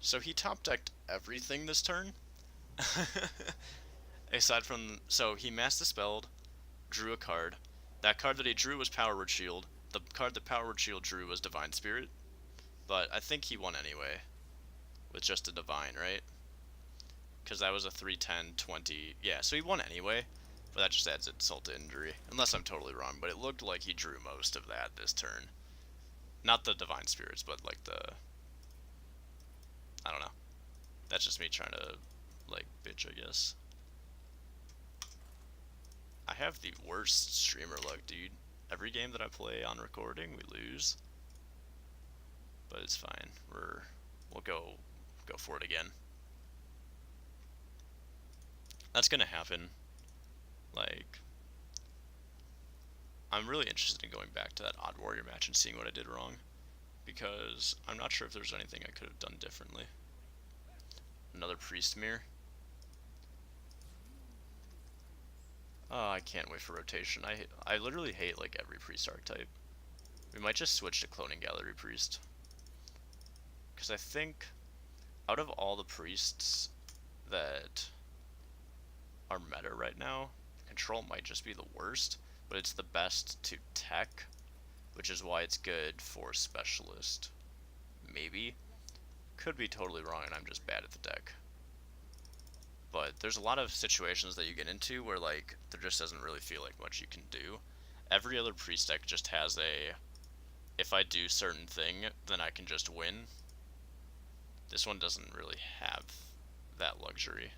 So he top decked everything this turn. Aside from, so he Mass Dispelled, drew a card. That card that he drew was Power Word Shield. The card that Power Word Shield drew was Divine Spirit. But I think he won anyway. With just a Divine, right? Because that was a 3, 10, 20. Yeah, so he won anyway. But that just adds insult to injury. Unless I'm totally wrong, but it looked like he drew most of that this turn. Not the Divine Spirits, but like the... I don't know. That's just me trying to, like, bitch, I guess. I have the worst streamer luck, dude. Every game that I play on recording, we lose. But it's fine. We'll go for it again. That's gonna happen. Like, I'm really interested in going back to that Odd Warrior match and seeing what I did wrong. Because I'm not sure if there's anything I could have done differently. Another Priest Mirror. Oh, I can't wait for rotation. I literally hate like every Priest archetype. We might just switch to Cloning Gallery Priest. Because I think out of all the priests that are meta right now, Control might just be the worst, but it's the best to tech, which is why it's good for Specialist. Maybe. Could be totally wrong and I'm just bad at the deck. But there's a lot of situations that you get into where like there just doesn't really feel like much you can do. Every other priest deck just has a, if I do certain thing, then I can just win. This one doesn't really have that luxury.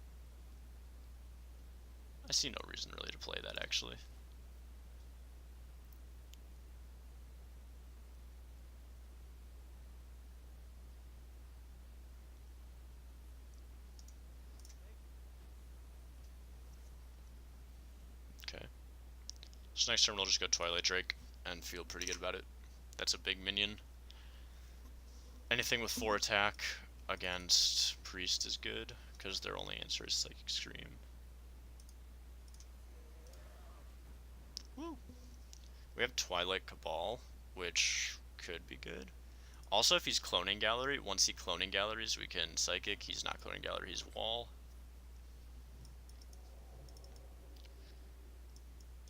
I see no reason really to play that actually. Okay. So next turn we'll just go Twilight Drake and feel pretty good about it. That's a big minion. Anything with 4 attack against Priest is good, because their only answer is Psychic Scream. Woo! We have Twilight Cabal, which could be good. Also, if he's Cloning Gallery, once he Cloning Galleries, we can Psychic. He's not Cloning Gallery, he's Wall.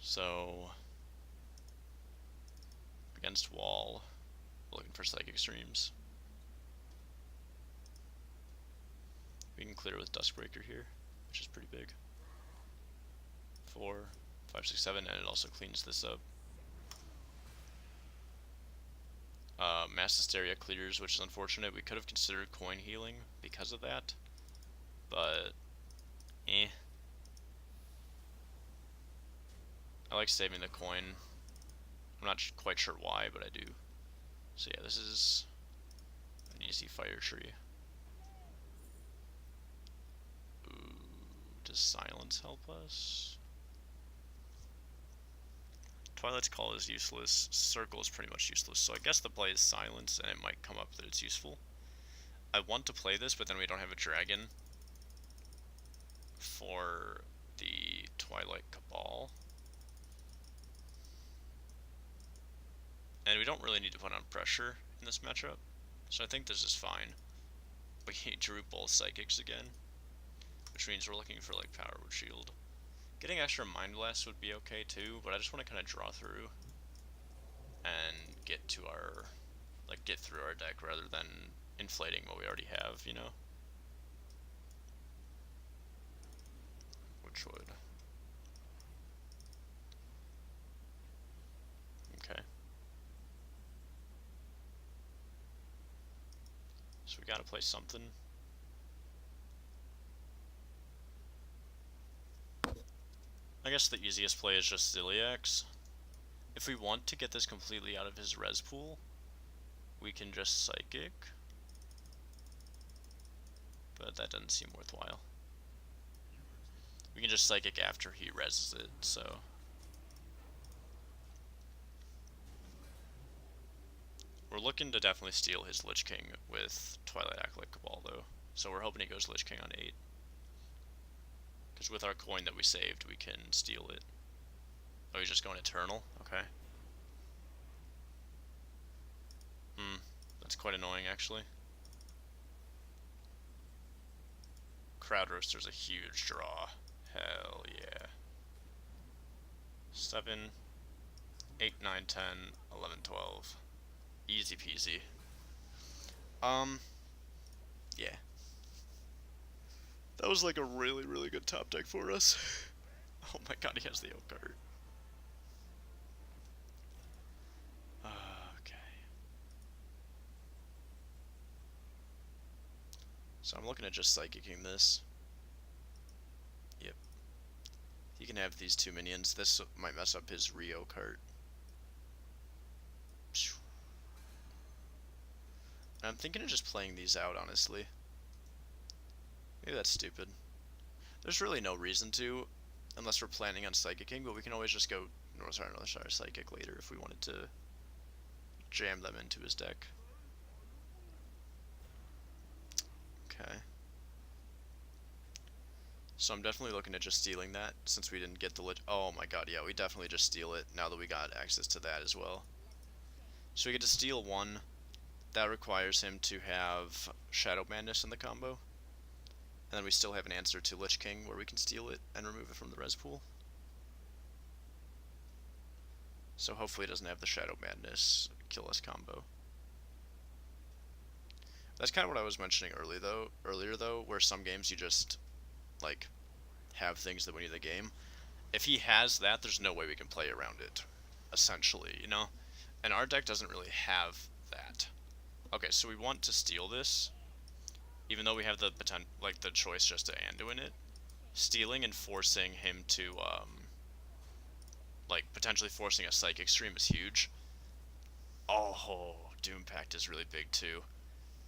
So, against wall. Looking for Psychic Streams. We can clear with Duskbreaker here, which is pretty big. 4, 5, 6, 7, and it also cleans this up. Mass Hysteria clears, which is unfortunate. We could have considered coin healing because of that, but eh. I like saving the coin. I'm not quite sure why, but I do. So yeah, this is an easy fire tree. Ooh, does silence help us? Twilight's Call is useless. Circle is pretty much useless. So I guess the play is silence, and it might come up that it's useful. I want to play this, but then we don't have a dragon for the Twilight Cabal. And we don't really need to put on pressure in this matchup, so I think this is fine. We drew both Psychics again, which means we're looking for like Power Word Shield. Getting extra Mind Blast would be okay too, but I just want to kind of draw through and get to our, like, get through our deck rather than inflating what we already have, you know? Which would. Okay. So we gotta play something. I guess the easiest play is just Ziliax. If we want to get this completely out of his res pool, we can just Psychic. But that doesn't seem worthwhile. We can just Psychic after he reses it, so. We're looking to definitely steal his Lich King with Twilight Acolyte Cabal, though. So we're hoping he goes Lich King on 8. Because with our coin that we saved, we can steal it. Oh, he's just going Eternal? Okay. That's quite annoying, actually. Crowd Roaster's a huge draw. Hell yeah. 7, 8, 9, 10, 11, 12. Easy peasy. Yeah. That was like a really, really good top deck for us. Oh my god, he has the Oak Cart. Okay. So I'm looking at just Psychicking this. Yep. He can have these 2 minions. This might mess up his Rio cart. And I'm thinking of just playing these out, honestly. Maybe that's stupid. There's really no reason to, unless we're planning on Psychicking, but we can always just go North Star Psychic later if we wanted to jam them into his deck. Okay. So I'm definitely looking at just stealing that, since we didn't get the oh my god, yeah, we definitely just steal it now that we got access to that as well. So we get to steal 1. That requires him to have Shadow Madness in the combo. And then we still have an answer to Lich King where we can steal it and remove it from the res pool. So hopefully it doesn't have the Shadow Madness kill us combo. That's kind of what I was mentioning earlier though, where some games you just, like, have things that win you the game. If he has that, there's no way we can play around it, essentially, you know? And our deck doesn't really have that. Okay, so we want to steal this, even though we have the the choice just to Anduin it. Stealing and forcing him to, like, potentially forcing a Psychic Stream is huge. Oh, Doom Pact is really big too,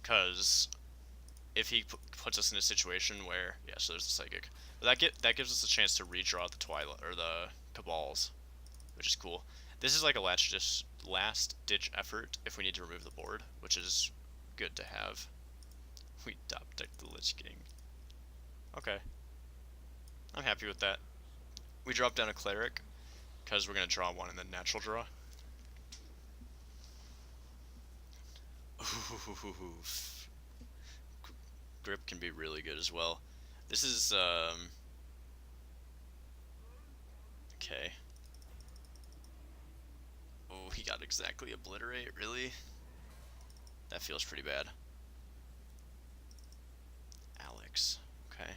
because if he puts us in a situation where, yeah, so there's the Psychic, but that gives us a chance to redraw the Twilight or the Cabals, which is cool. This is like a last ditch effort if we need to remove the board, which is good to have. We top decked the Lich King. Okay, I'm happy with that. We drop down a Cleric because we're gonna draw 1 and then natural draw. Oof. Grip can be really good as well. This is okay. Oh, he got exactly obliterate, really? That feels pretty bad. Alex, okay.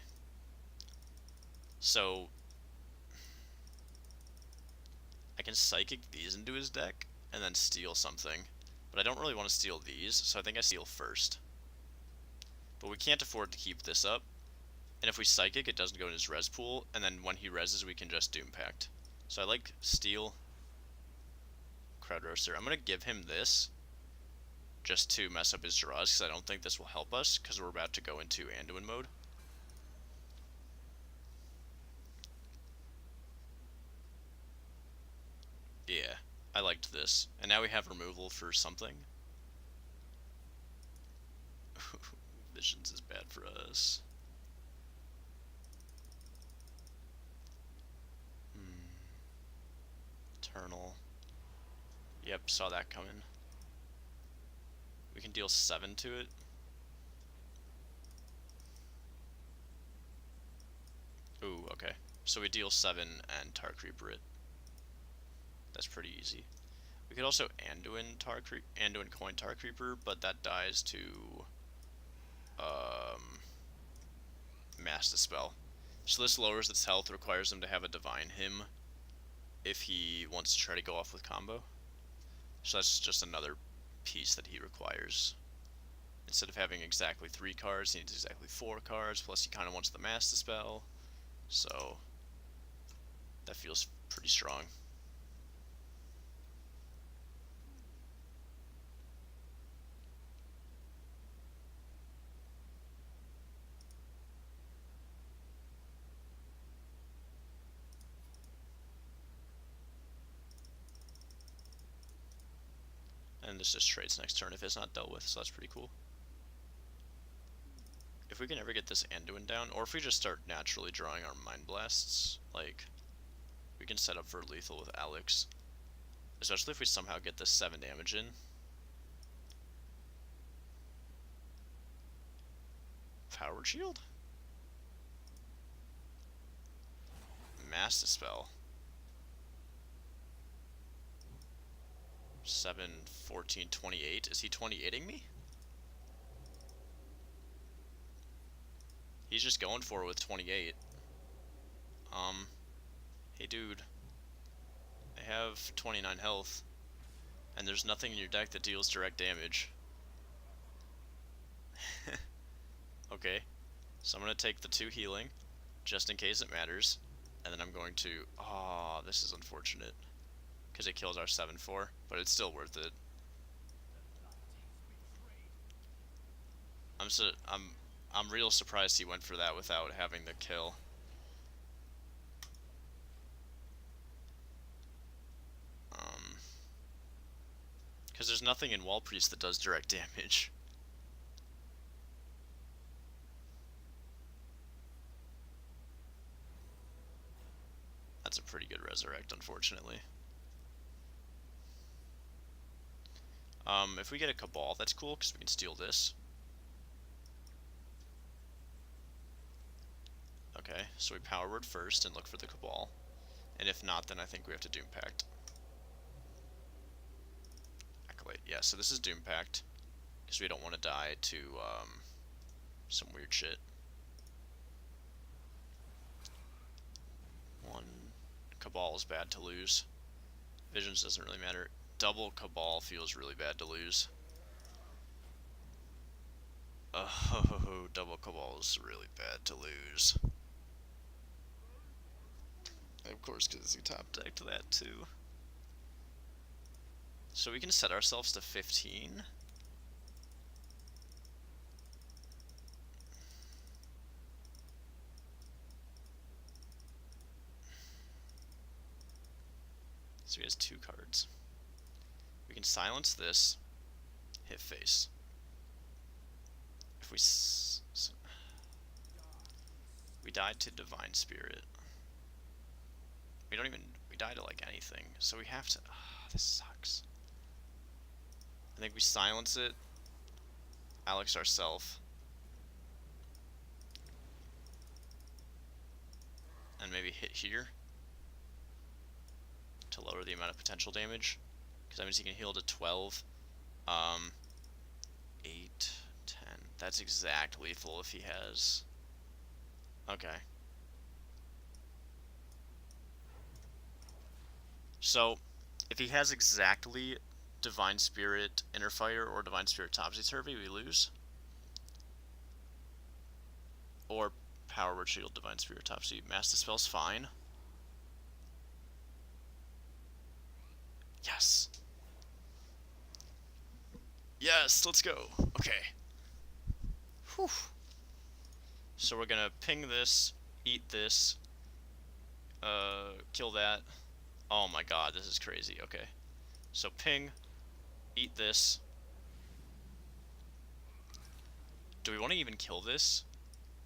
So, I can Psychic these into his deck, and then steal something. But I don't really want to steal these, so I think I steal first. But we can't afford to keep this up. And if we Psychic, it doesn't go in his res pool, and then when he reses, we can just Doom Pact. So I like Steal, Crowd Roaster. I'm going to give him this, just to mess up his draws, because I don't think this will help us, because we're about to go into Anduin mode. Yeah, I liked this. And now we have removal for something. Visions is bad for us. Eternal. Yep, saw that coming. We can deal 7 to it. Ooh, okay. So we deal 7 and Tar Creeper it. That's pretty easy. We could also Anduin coin Tar Creeper, but that dies to Mass Dispel. So this lowers its health, requires him to have a Divine Hymn if he wants to try to go off with combo. So that's just another piece that he requires. Instead of having exactly 3 cards, he needs exactly 4 cards, plus he kind of wants the Mass Dispel. So that feels pretty strong. And this just trades next turn if it's not dealt with, so that's pretty cool. If we can ever get this Anduin down, or if we just start naturally drawing our Mind Blasts, like, we can set up for lethal with Alex. Especially if we somehow get this 7 damage in. Power Shield? Mass Dispel. 7, 14, 28. Is he 28ing me? He's just going for it with 28. Hey dude. I have 29 health. And there's nothing in your deck that deals direct damage. Okay. So I'm going to take the 2 healing, just in case it matters. And then I'm going to... Oh, this is unfortunate. Because it kills our 7/4, but it's still worth it. I'm real surprised he went for that without having the kill. Because there's nothing in Wall Priest that does direct damage. That's a pretty good resurrect, unfortunately. If we get a Cabal, that's cool, because we can steal this. Okay, so we Power Word first and look for the Cabal. And if not, then I think we have to Doom Pact. Acolyte, yeah, so this is Doom Pact. Because we don't want to die to, some weird shit. 1. Cabal is bad to lose. Visions doesn't really matter. Double Cabal feels really bad to lose. Oh, double Cabal is really bad to lose. Of course, because he top decked that too. So we can set ourselves to 15. So he has 2 cards. We can silence this, hit face. If we died to Divine Spirit. We die to like anything, so we have to, this sucks. I think we silence it, Alex ourself, and maybe hit here to lower the amount of potential damage. Because that means he can heal to 12. 8, 10. That's exact lethal if he has... Okay. So, if he has exactly Divine Spirit Inner Fire or Divine Spirit Topsy-Turvy, we lose. Or Power Word Shield, Divine Spirit Topsy. Mass Dispel's fine. Yes! Yes, let's go. Okay. Whew. So we're gonna ping this, eat this, kill that. Oh my god, this is crazy. Okay. So ping, eat this. Do we want to even kill this?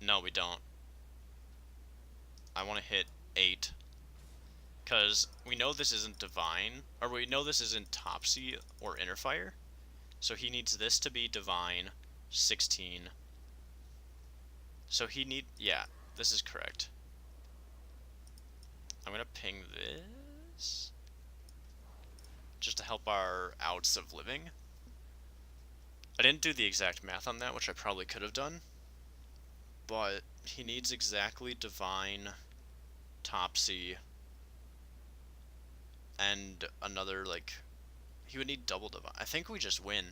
No, we don't. I want to hit 8. Because we know this isn't Divine, or we know this isn't Topsy or Inner Fire. So he needs this to be Divine, 16. So yeah, this is correct. I'm gonna ping this just to help our outs of living. I didn't do the exact math on that, which I probably could have done, but he needs exactly Divine, Topsy, and another, like, he would need double Divine. I think we just win.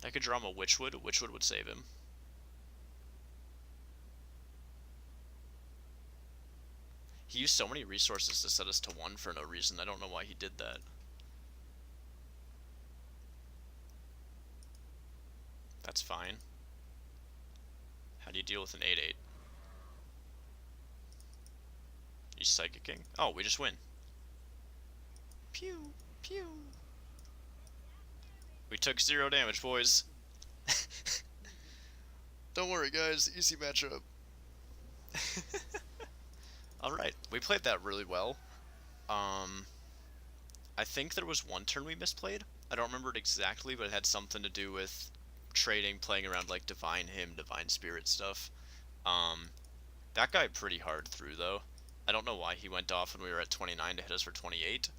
I could draw him a Witchwood. A Witchwood would save him. He used so many resources to set us to 1 for no reason. I don't know why he did that. That's fine. How do you deal with an 8/8? You Psychicking? Oh, we just win. Pew, pew. We took 0 damage, boys. Don't worry, guys. Easy matchup. Alright, we played that really well. I think there was one turn we misplayed. I don't remember it exactly, but it had something to do with trading, playing around like Divine Hymn, Divine Spirit stuff. That guy pretty hard through, though. I don't know why he went off when we were at 29 to hit us for 28.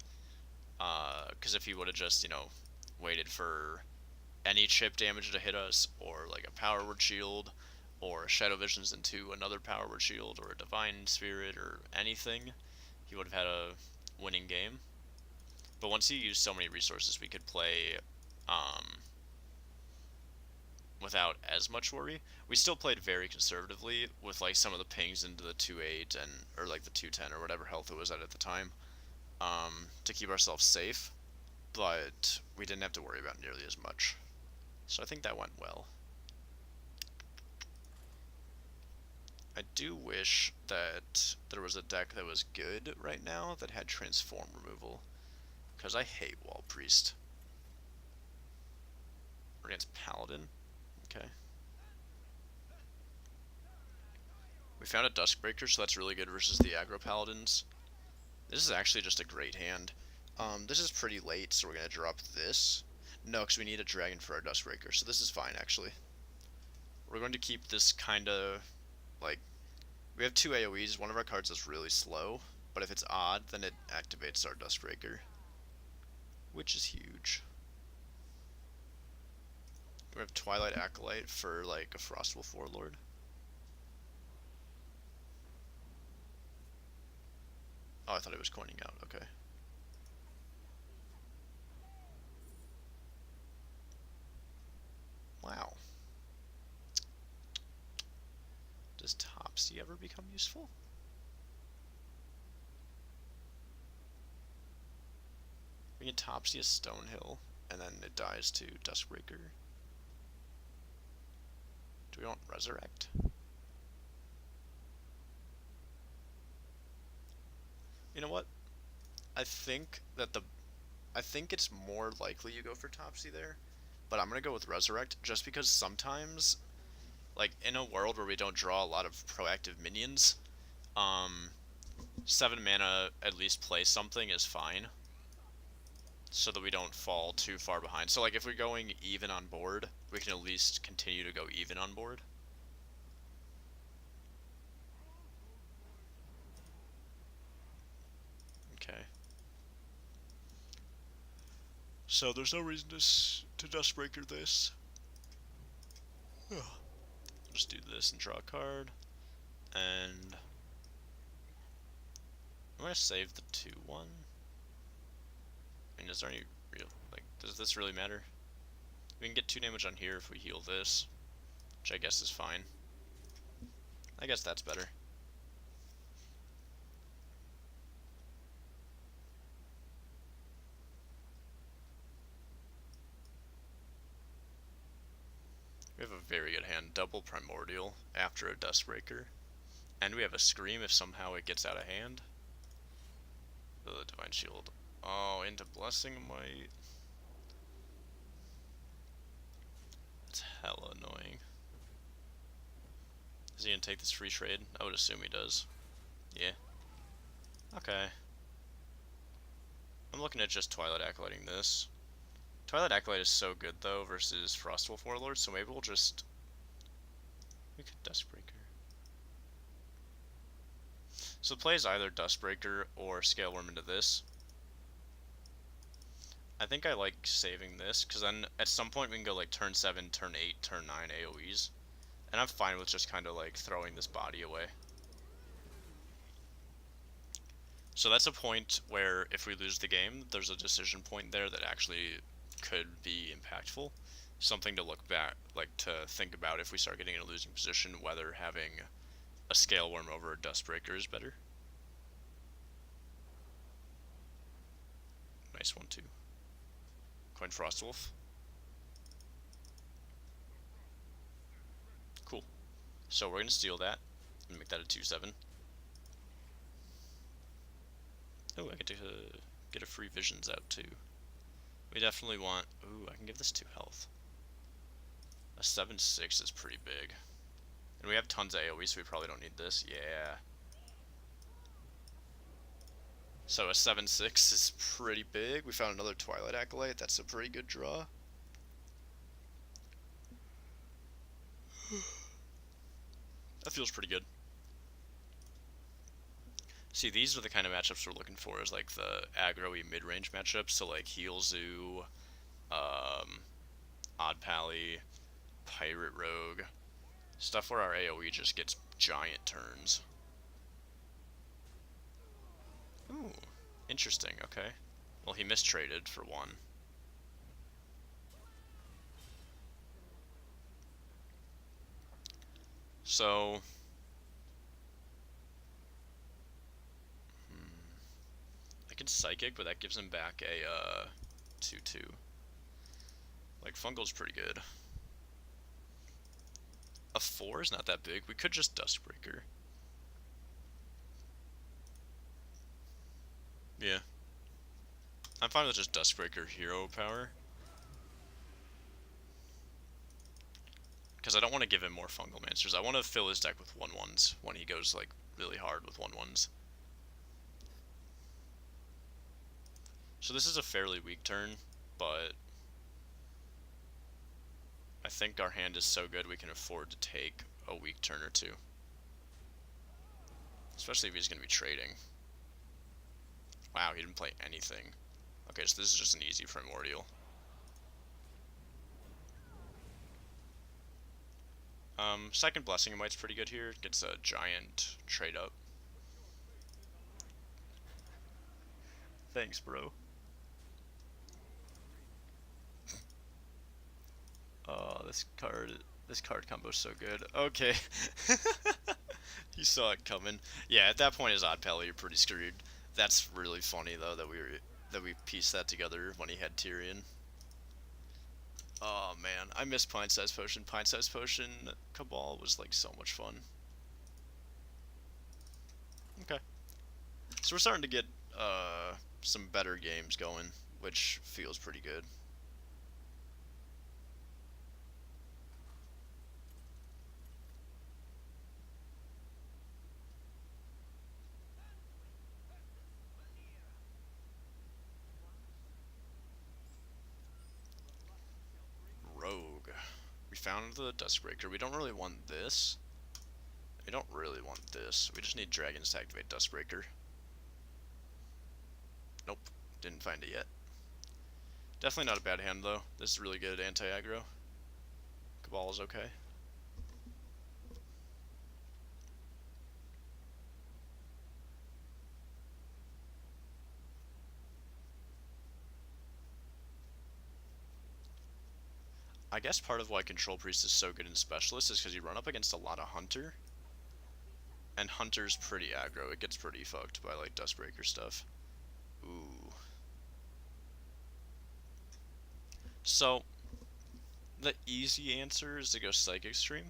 Because if he would have just, you know, waited for any chip damage to hit us, or like a Power Word Shield, or a Shadow Visions into another Power Word Shield, or a Divine Spirit, or anything, he would have had a winning game. But once he used so many resources, we could play without as much worry. We still played very conservatively with like some of the pings into the 2/8 and or like the 2/10 or whatever health it was at the time, to keep ourselves safe. But we didn't have to worry about nearly as much. So I think that went well. I do wish that there was a deck that was good right now that had transform removal, because I hate Wall Priest. We're against Paladin. Okay. We found a Duskbreaker, so that's really good versus the aggro Paladins. This is actually just a great hand. This is pretty late, so we're going to drop this. No, because we need a dragon for our Duskbreaker, so this is fine, actually. We're going to keep this kind of, like, we have 2 AoEs. One of our cards is really slow, but if it's odd, then it activates our Duskbreaker, which is huge. We have Twilight Acolyte for, like, a Frostwolf Warlord. Oh, I thought it was coining out. Okay. Wow. Does Topsy ever become useful? We can Topsy a Stonehill, and then it dies to Duskbreaker. Do we want Resurrect? You know what? I think it's more likely you go for Topsy there, but I'm gonna go with Resurrect just because sometimes, like in a world where we don't draw a lot of proactive minions, 7 mana at least play something is fine, so that we don't fall too far behind. So like if we're going even on board, we can at least continue to go even on board. So there's no reason to Dustbreaker this. Just do this and draw a card. And I'm gonna save the 2-1. I mean, is there any real, like, does this really matter? We can get 2 damage on here if we heal this, which I guess is fine. I guess that's better. We have a very good hand, double Primordial after a Dustbreaker. And we have a Scream if somehow it gets out of hand. The Divine Shield. Oh, into Blessing Might. It's hella annoying. Is he gonna take this free trade? I would assume he does. Yeah. Okay. I'm looking at just Twilight Acolyting this. Twilight Acolyte is so good though versus Frostwolf Warlord, so maybe we'll just... We could Dustbreaker. So the play is either Dustbreaker or Scaleworm into this. I think I like saving this, because then at some point we can go like turn 7, turn 8, turn 9 AoEs. And I'm fine with just kind of like throwing this body away. So that's a point where if we lose the game, there's a decision point there that actually could be impactful. Something to look back, like to think about if we start getting in a losing position, whether having a Scaleworm over a Dustbreaker is better. Nice one too. Coin Frostwolf. Cool. So we're gonna steal that and make that a 2/7. Oh, I get to get a free Visions out too. We definitely want... Ooh, I can give this 2 health. A 7/6 is pretty big. And we have tons of AoE, so we probably don't need this. Yeah. So a 7/6 is pretty big. We found another Twilight Acolyte. That's a pretty good draw. That feels pretty good. See, these are the kind of matchups we're looking for, is like the aggro-y mid-range matchups. So like Heal Zoo, Odd Pally, Pirate Rogue. Stuff where our AoE just gets giant turns. Ooh, interesting, okay. Well, he mistraded for 1. So... I could Psychic, but that gives him back a 2/2. Like, Fungal's pretty good. A 4 is not that big. We could just Dustbreaker. Yeah. I'm fine with just Dustbreaker hero power. Because I don't want to give him more Fungal Mancers. I want to fill his deck with 1/1s when he goes, like, really hard with 1/1s. So this is a fairly weak turn, but I think our hand is so good we can afford to take a weak turn or 2. Especially if he's going to be trading. Wow, he didn't play anything. Okay, so this is just an easy Primordial. Second Blessing Might's pretty good here. Gets a giant trade up. Thanks, bro. Oh, this card combo's so good. Okay. You saw it coming. Yeah, at that point as Odd Pally, you're pretty screwed. That's really funny though that we pieced that together when he had Tyrion. Oh man, I miss Pint Size Potion. Pint Size Potion Cabal was like so much fun. Okay. So we're starting to get some better games going, which feels pretty good. Rogue. We found the Dustbreaker. We don't really want this. We don't really want this. We just need dragons to activate Dustbreaker. Nope. Didn't find it yet. Definitely not a bad hand, though. This is really good anti-aggro. Cabal is okay. I guess part of why Control Priest is so good in Specialist is because you run up against a lot of Hunter. And Hunter's pretty aggro. It gets pretty fucked by, like, Dustbreaker stuff. Ooh. So, the easy answer is to go Psychic Stream.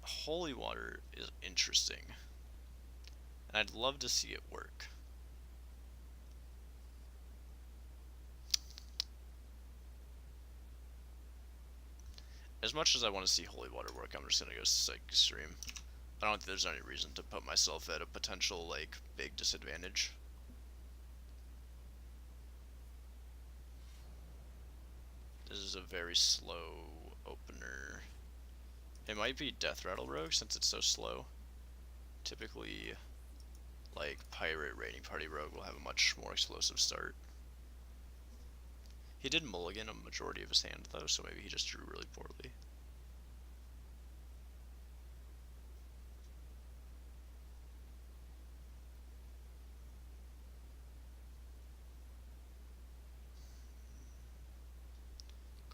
Holy Water is interesting. And I'd love to see it work. As much as I want to see Holy Water work, I'm just gonna go Psychic Stream. I don't think there's any reason to put myself at a potential, like, big disadvantage. This is a very slow opener. It might be Death Rattle Rogue since it's so slow. Typically, like, Pirate Raiding Party Rogue will have a much more explosive start. He did mulligan a majority of his hand, though, so maybe he just drew really poorly.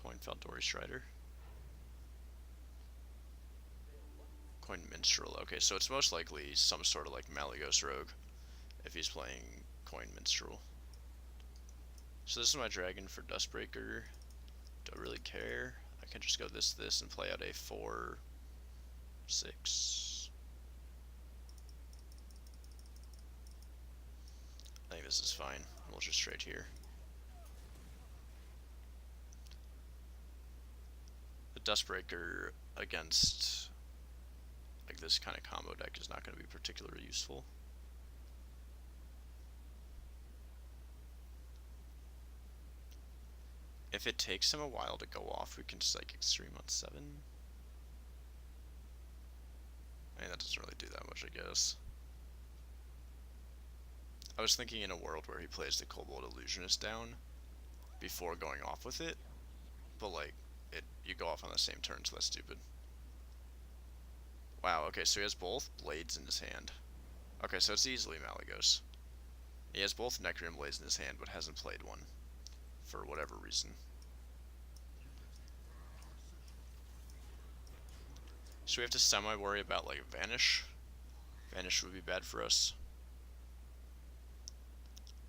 Coin Faldori Strider. Coin Minstrel. Okay, so it's most likely some sort of, like, Malygos Rogue if he's playing Coin Minstrel. So this is my dragon for Dustbreaker. Don't really care. I can just go this, and play out a 4, 6. I think this is fine. We'll just trade here. The Dustbreaker against, like, this kind of combo deck is not going to be particularly useful. If it takes him a while to go off, we can Psychic Stream on 7. I mean, that doesn't really do that much, I guess. I was thinking in a world where he plays the Kobold Illusionist down before going off with it, but, like, you go off on the same turn, so that's stupid. Wow, okay, so he has both Blades in his hand. Okay, so it's easily Malygos. He has both Necreum Blades in his hand, but hasn't played one, for whatever reason. So we have to semi-worry about, like, Vanish. Vanish would be bad for us.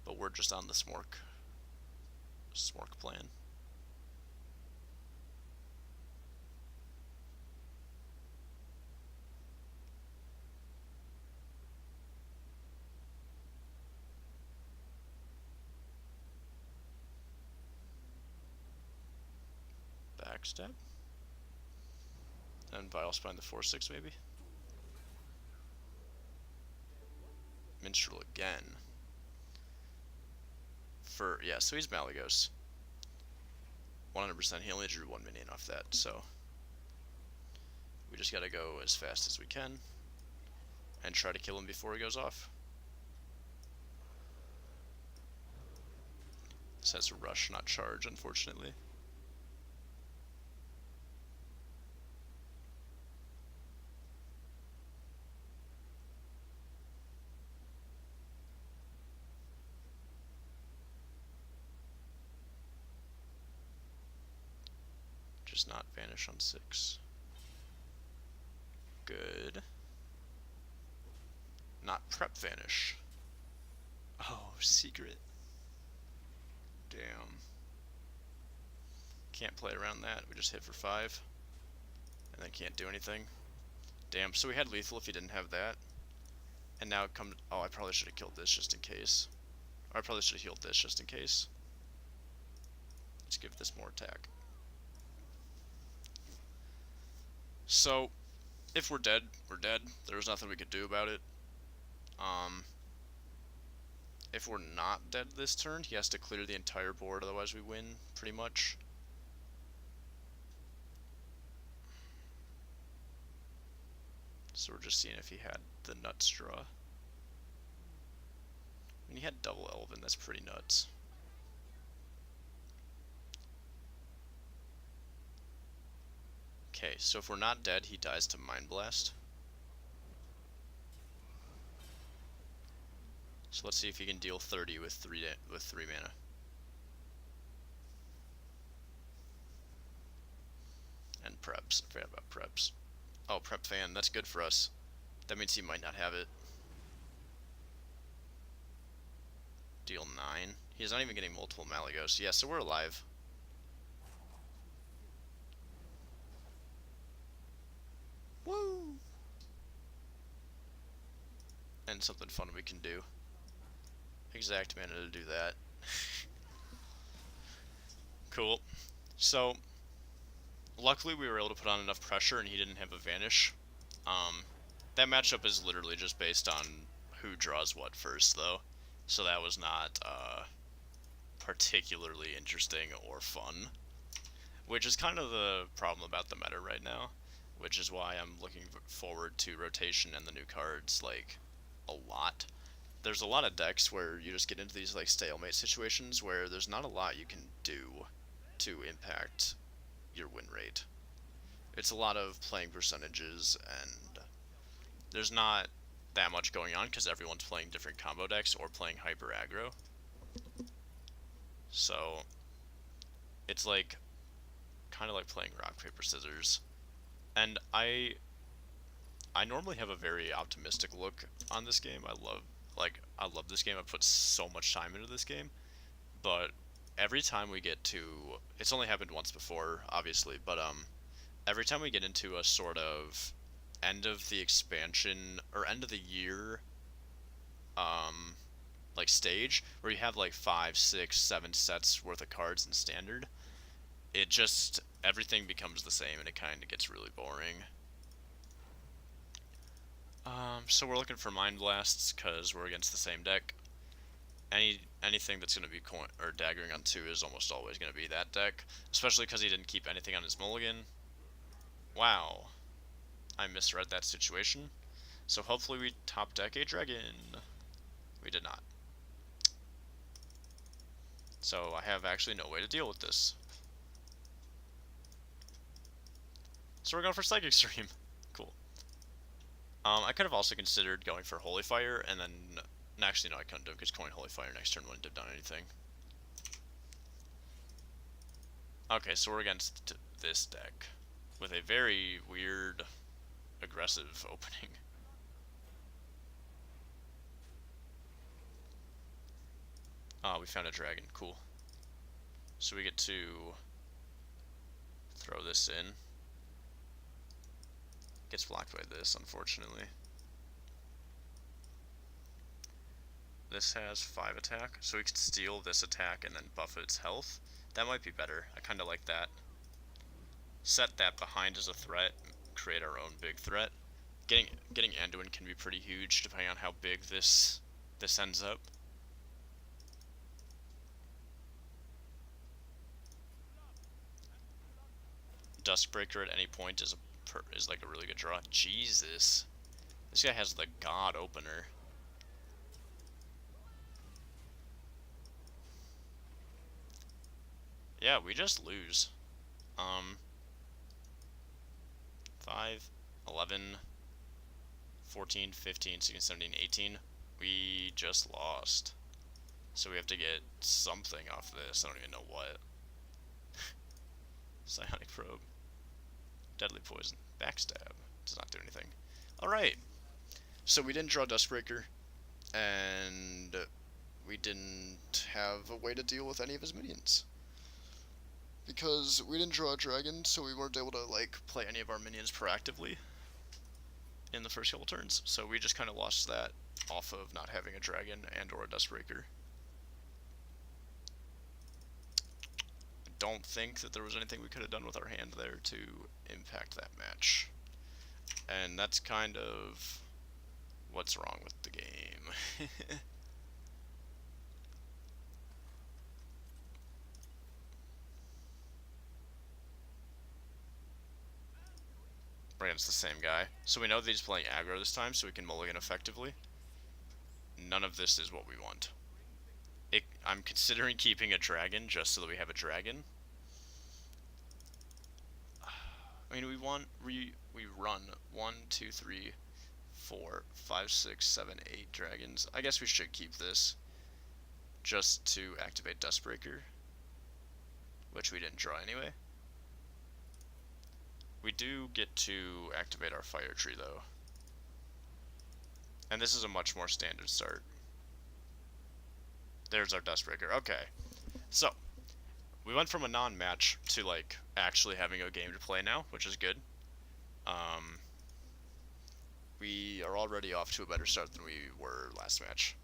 But we're just on the Smork plan. Backstab? And Vile Spine the 4-6 maybe? Minstrel again. Yeah, so he's Malygos. 100%, he only drew 1 minion off that, so we just gotta go as fast as we can and try to kill him before he goes off. This has Rush, not Charge, unfortunately. Just not Vanish on 6. Good. Not Prep Vanish. Oh, secret. Damn. Can't play around that. We just hit for 5. And then can't do anything. Damn, so we had lethal if he didn't have that. And now it comes... Oh, I probably should have killed this just in case. Or I probably should have healed this just in case. Let's give this more attack. So, if we're dead, we're dead. There was nothing we could do about it. If we're not dead this turn, he has to clear the entire board, otherwise we win, pretty much. So we're just seeing if he had the nuts draw. When he had double Elven, that's pretty nuts. Okay, so if we're not dead, he dies to Mind Blast. So let's see if he can deal 30 with 3 mana. And preps. I forgot about preps. Oh, prep fan. That's good for us. That means he might not have it. Deal 9. He's not even getting multiple Malygos. Yeah, so we're alive. Woo! And something fun we can do. Exact mana to do that. Cool. So, luckily we were able to put on enough pressure and he didn't have a Vanish. That matchup is literally just based on who draws what first, though. So that was not particularly interesting or fun. Which is kind of the problem about the meta right now. Which is why I'm looking forward to rotation and the new cards, like, a lot. There's a lot of decks where you just get into these, like, stalemate situations where there's not a lot you can do to impact your win rate. It's a lot of playing percentages, and there's not that much going on because everyone's playing different combo decks or playing hyper aggro. So it's like kind of like playing rock paper scissors. And I normally have a very optimistic look on this game. I love this game. I put so much time into this game, but every time we get to, it's only happened once before, obviously, but every time we get into a sort of end of the expansion or end of the year like stage where you have like 5, 6, 7 sets worth of cards in standard, it just, everything becomes the same and it kind of gets really boring. So we're looking for Mind Blasts because we're against the same deck. Anything that's going to be daggering on 2 is almost always going to be that deck, especially because he didn't keep anything on his mulligan. Wow, I misread that situation. So hopefully we top deck a dragon. We did not. So I have actually no way to deal with this. So we're going for Psychic Stream. Cool. I could have also considered going for Holy Fire, and then... Actually, no, I couldn't have, because coin Holy Fire next turn wouldn't have done anything. Okay, so we're against this deck, with a very weird, aggressive opening. Oh, we found a dragon. Cool. So we get to throw this in. Gets blocked by this, unfortunately. This has 5 attack, so we can steal this attack and then buff its health. That might be better. I kind of like that. Set that behind as a threat, create our own big threat. Getting Anduin can be pretty huge depending on how big this ends up. Dustbreaker at any point is like a really good draw. Jesus, this guy has the God Opener. Yeah, we just lose. 5, 11, 14, 15, 16, 17, 18. We just lost. So we have to get something off this. I don't even know what. Psionic Probe. Deadly Poison. Backstab. Does not do anything. Alright. So we didn't draw Dustbreaker. And we didn't have a way to deal with any of his minions. Because we didn't draw a dragon, so we weren't able to, like, play any of our minions proactively in the first couple turns. So we just kind of lost that off of not having a dragon and or a Dustbreaker. I don't think that there was anything we could have done with our hand there to impact that match. And that's kind of what's wrong with the game. We're against the same guy. So we know that he's playing aggro this time, so we can mulligan effectively. None of this is what we want. I'm considering keeping a dragon just so that we have a dragon. I mean, we run 1, 2, 3, 4, 5, 6, 7, 8 dragons. I guess we should keep this just to activate Dustbreaker, which we didn't draw anyway. We do get to activate our Fire Tree though, and this is a much more standard start. There's our Dustbreaker. Okay, so we went from a non-match to like actually having a game to play now, which is good. We are already off to a better start than we were last match.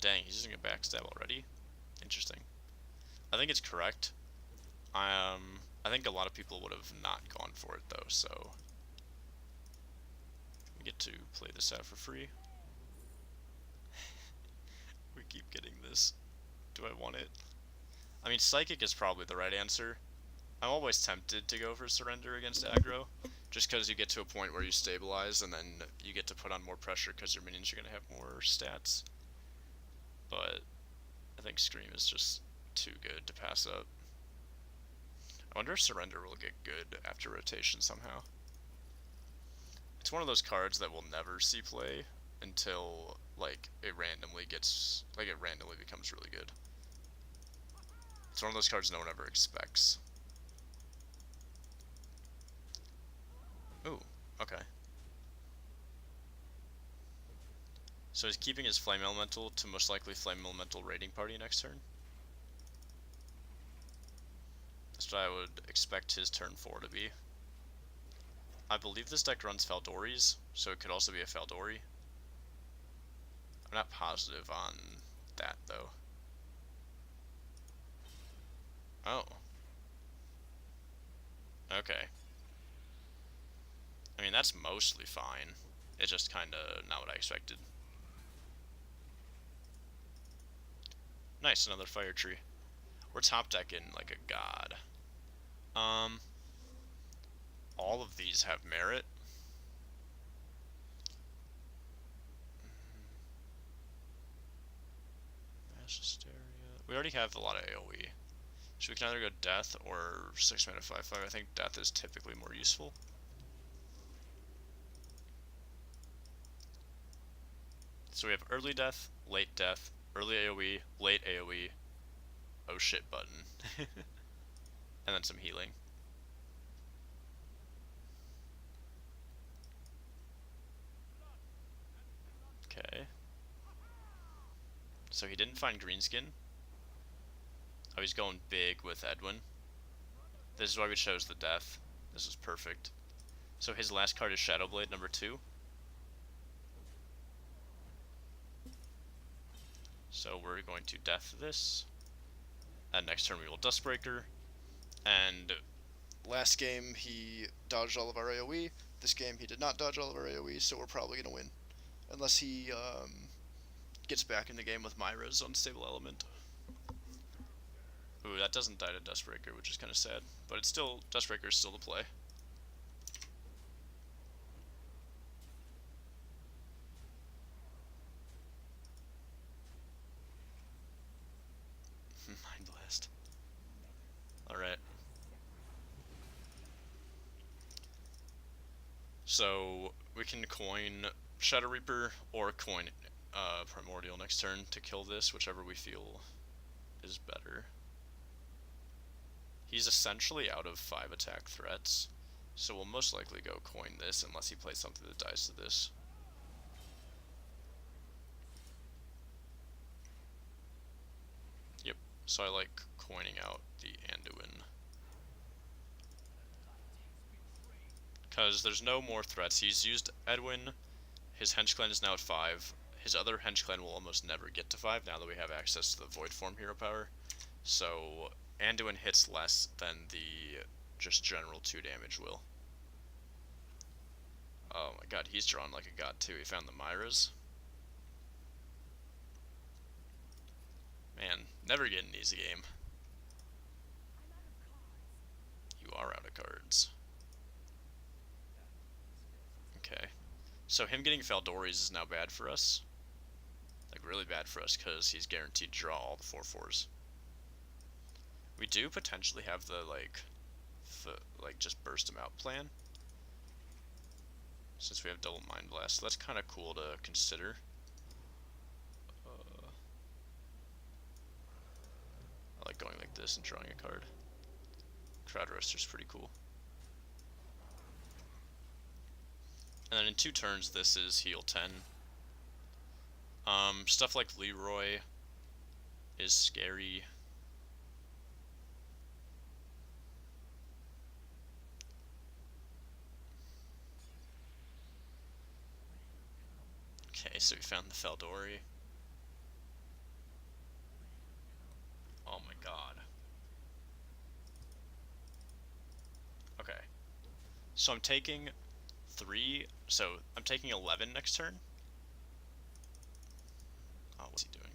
Dang, he's using a backstab already? Interesting. I think it's correct. I think a lot of people would have not gone for it though, so we get to play this out for free. We keep getting this. Do I want it? I mean, Psychic is probably the right answer. I'm always tempted to go for Surrender against aggro, just because you get to a point where you stabilize and then you get to put on more pressure because your minions are going to have more stats. But I think Scream is just too good to pass up. I wonder if Surrender will get good after rotation somehow. It's one of those cards that will never see play until like it randomly becomes really good. It's one of those cards no one ever expects. Ooh, okay. So he's keeping his Flame Elemental to most likely Flame Elemental Raiding Party next turn. That's what I would expect his turn 4 to be. I believe this deck runs Faldoris, so it could also be a Faldori. I'm not positive on that though. Oh. Okay. I mean, that's mostly fine. It's just kinda not what I expected. Nice, another Fire Tree. We're top decking like a god. All of these have merit. Mass Hysteria. We already have a lot of AoE. So we can either go Death or 6 mana 5/5. I think Death is typically more useful. So we have early Death, late Death, early AoE, late AoE, oh shit button, and then some healing. Okay. So he didn't find Greenskin. Oh, he's going big with Edwin. This is why we chose the Death. This is perfect. So his last card is Shadowblade number 2. So we're going to Death this. And next turn we will Dustbreaker. And last game he dodged all of our AoE. This game he did not dodge all of our AoE, so we're probably going to win. Unless he gets back in the game with Myra's Unstable Element. Ooh, that doesn't die to Dustbreaker, which is kind of sad. But it's still, Dustbreaker is still the play. Mind Blast. Alright. So, we can coin Shadow Reaper or coin Primordial next turn to kill this, whichever we feel is better. He's essentially out of 5 attack threats, so we'll most likely go coin this unless he plays something that dies to this. Yep, so I like coining out the Anduin. Because there's no more threats. He's used Edwin, his Hench Clan is now at 5. His other Hench Clan will almost never get to 5 now that we have access to the Void Form hero power. So Anduin hits less than the just general 2 damage will. Oh my god, he's drawn like a god too. He found the Myras. Man, never get an easy game. You are out of cards. Okay. So him getting Faldoris is now bad for us. Like really bad for us because he's guaranteed to draw all the 4/4s. We do potentially have the like just burst them out plan, since we have double mind blast. So that's kind of cool to consider. I like going like this and drawing a card. Crowd Roaster's pretty cool. And then in 2 turns, this is heal 10. Stuff like Leroy is scary. Okay, so we found the Faldori. Oh my god. Okay. So I'm taking 3, so I'm taking 11 next turn. Oh, what's he doing?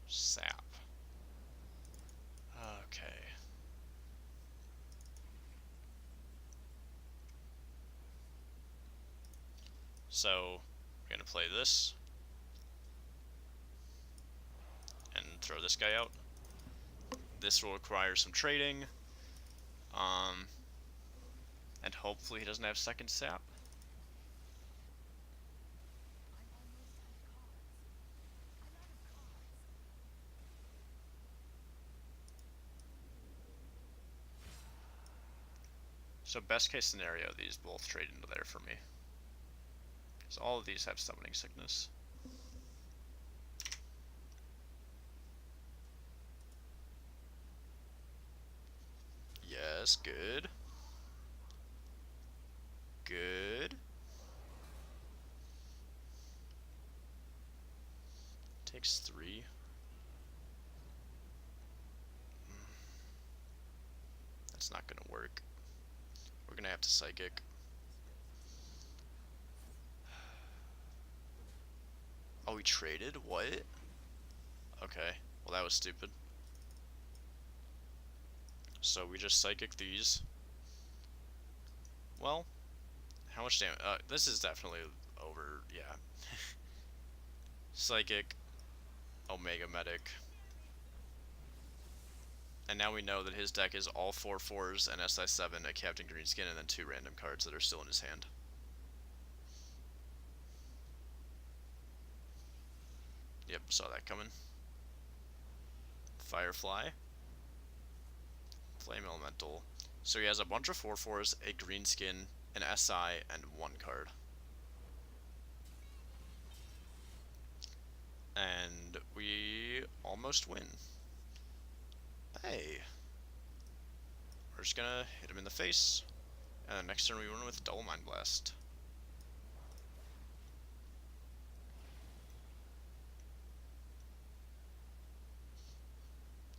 Sap. Okay. So, we're gonna play this. And throw this guy out. This will require some trading. And hopefully he doesn't have second sap. So best case scenario, these both trade into there for me. Because all of these have summoning sickness. Yes, good. Good. Takes 3. That's not gonna work. We're gonna have to psychic. Oh, we traded? What? Okay, well that was stupid. So we just psychic these. Well, how much damage? This is definitely over, yeah. Psychic, Omega Medic. And now we know that his deck is all 4/4s and SI7, a Captain Greenskin, and then 2 random cards that are still in his hand. Yep, saw that coming. Firefly. Flame Elemental. So he has a bunch of 4/4s, a Greenskin, an SI, and 1 card. And we almost win. Hey. We're just gonna hit him in the face. And then next turn we win with Double Mind Blast.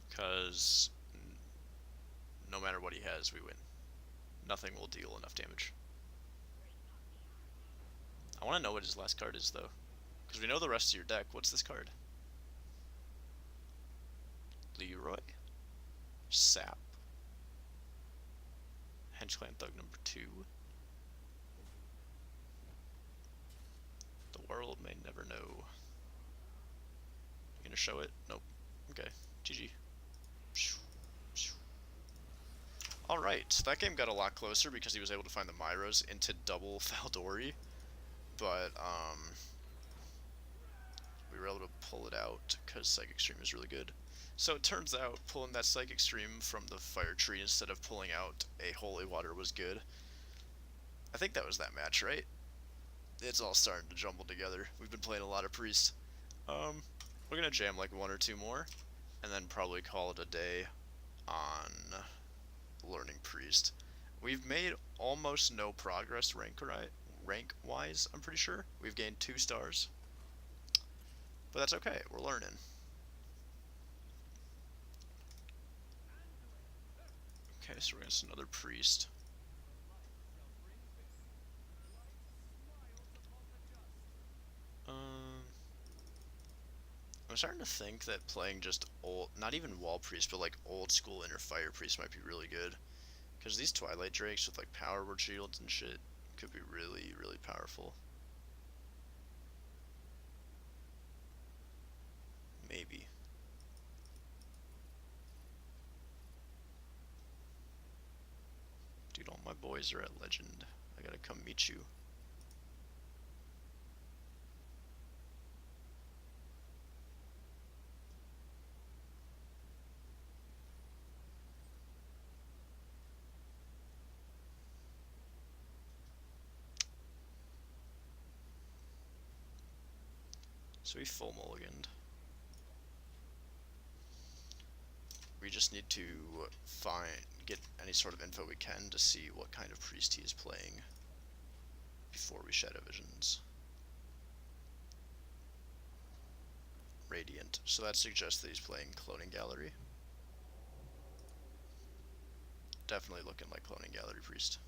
Because no matter what he has, we win. Nothing will deal enough damage. I want to know what his last card is, though. Because we know the rest of your deck. What's this card? Leroy? Sap? Henchclan Thug number 2? The world may never know. You gonna show it? Nope. Okay. GG. Alright, that game got a lot closer because he was able to find the Myros into double Faldori. But, we were able to pull it out because Psychic Stream is really good. So it turns out pulling that Psychic Stream from the Fire Tree instead of pulling out a Holy Water was good. I think that was that match, right? It's all starting to jumble together. We've been playing a lot of Priest. We're gonna jam like 1 or 2 more, and then probably call it a day on learning Priest. We've made almost no progress rank-wise, I'm pretty sure. We've gained 2 stars. But that's okay, we're learning. Okay, so we're against another Priest. I'm starting to think that playing just old, not even Wall Priest, but like old school Inner Fire Priest might be really good. Because these Twilight Drakes with like Power Word Shields and shit could be really, really powerful. Maybe. boys are at Legend. I gotta come meet you. So we full mulliganed. We just need to get any sort of info we can to see what kind of priest he is playing before we Shadow Visions. Radiant. So that suggests that he's playing Cloning Gallery. Definitely looking like Cloning Gallery priest.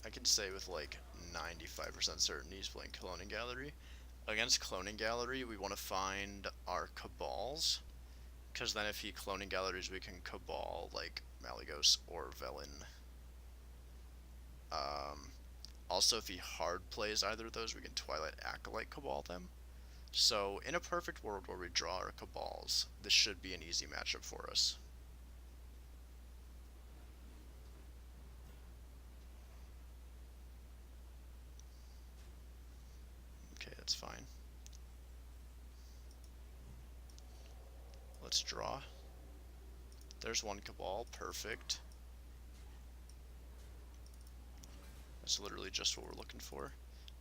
I can say with like 95% certainty he's playing Cloning Gallery. Against Cloning Gallery, we want to find our Cabals, because then if he Cloning Galleries, we can Cabal like Malygos or Velen. Also, if he hard plays either of those, we can Twilight Acolyte Cabal them. So, in a perfect world where we draw our Cabals, this should be an easy matchup for us. Okay, that's fine. Let's draw. There's one Cabal, perfect. That's literally just what we're looking for.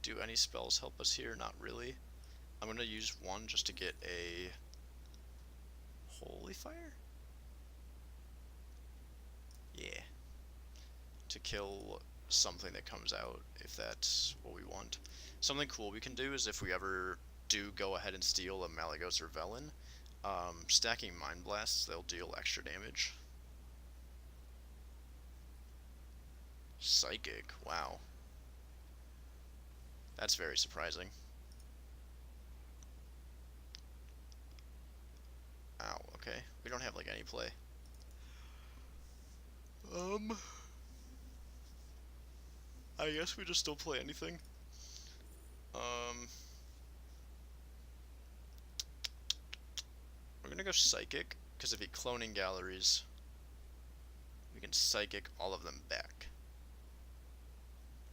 Do any spells help us here? Not really. I'm gonna use one just to get a Holy Fire? Yeah. To kill something that comes out, if that's what we want. Something cool we can do is if we ever do go ahead and steal a Malygos or Velen, stacking Mind Blasts, they'll deal extra damage. Psychic, wow. That's very surprising. Ow, okay. We don't have like any play. I guess we just don't play anything. We're gonna go Psychic, because if he Cloning Galleries, we can Psychic all of them back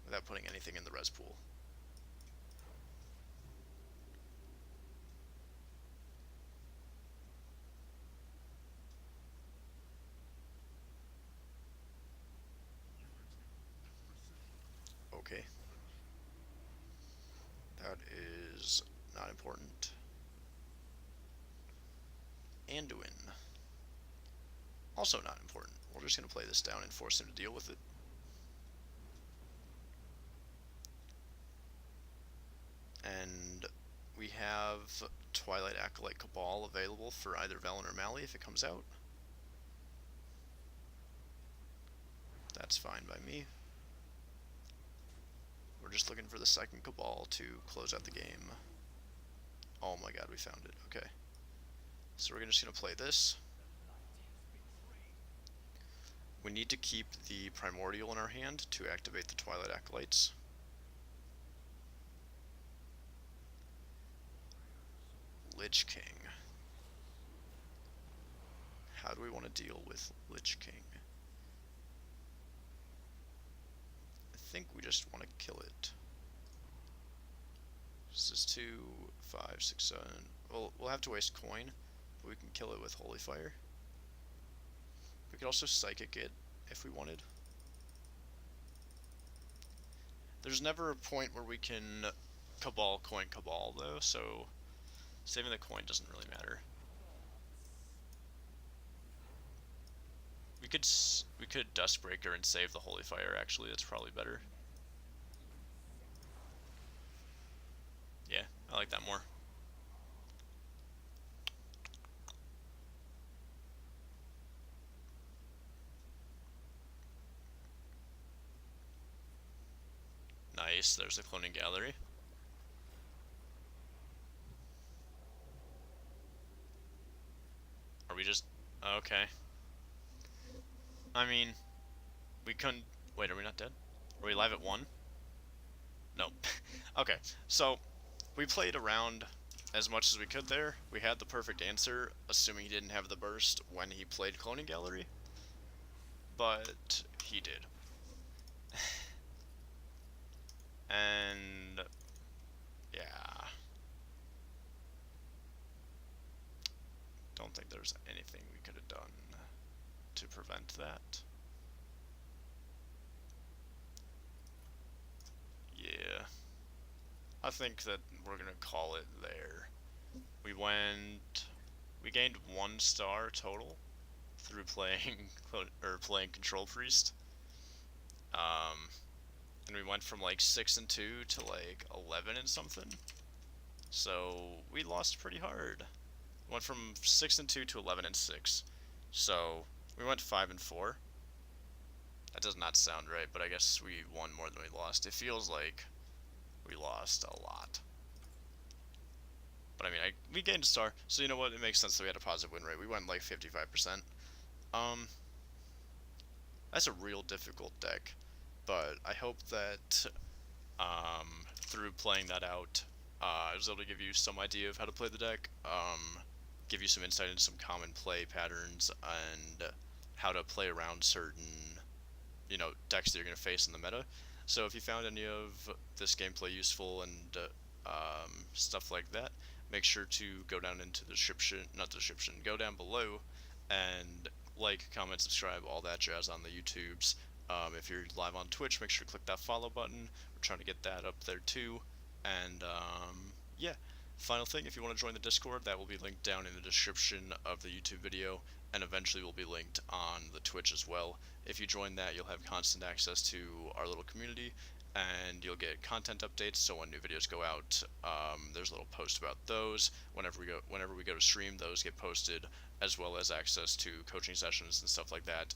without putting anything in the res pool. Okay. That is not important. Anduin. Also not important. We're just going to play this down and force him to deal with it. And we have Twilight Acolyte Cabal available for either Velen or Mali if it comes out. That's fine by me. We're just looking for the second Cabal to close out the game. Oh my god, we found it. Okay. So we're just going to play this. We need to keep the Primordial in our hand to activate the Twilight Acolytes. Lich King. How do we want to deal with Lich King? I think we just want to kill it. This is 2, 5, 6, 7. Well, we'll have to waste coin, but we can kill it with Holy Fire. We could also Psychic it if we wanted. There's never a point where we can Cabal coin Cabal though, so saving the coin doesn't really matter. We could Dustbreaker and save the Holy Fire. Actually, that's probably better. Yeah, I like that more. Nice, there's the Cloning Gallery. Are we just... okay. I mean, we couldn't. Wait, are we not dead? Are we live at 1? No. Okay, so we played around as much as we could there. We had the perfect answer, assuming he didn't have the burst when he played Cloning Gallery, but he did. And yeah, don't think there's anything we could have done to prevent that. Yeah, I think that we're gonna call it there. We gained 1 star total through playing or playing Control Priest. Um, and we went from like 6-2 to like 11 and something. So we lost pretty hard. Went from 6-2 to 11-6. So we went 5-4. That does not sound right, but I guess we won more than we lost. It feels like we lost a lot. But I mean, we gained a star, so you know what? It makes sense that we had a positive win rate. We went like 55%. Um, that's a real difficult deck, but I hope that through playing that out, I was able to give you some idea of how to play the deck, give you some insight into some common play patterns and how to play around certain, decks that you're going to face in the meta. So if you found any of this gameplay useful and stuff like that, make sure to go down into the description, not the description, go down below and like, comment, subscribe, all that jazz on the YouTubes. If you're live on Twitch, make sure to click that follow button. We're trying to get that up there too. And yeah, final thing, if you want to join the Discord, that will be linked down in the description of the YouTube video, and eventually will be linked on the Twitch as well. If you join that, you'll have constant access to our little community, and you'll get content updates. So when new videos go out, there's a little post about those. Whenever we go to stream, those get posted, as well as access to coaching sessions and stuff like that.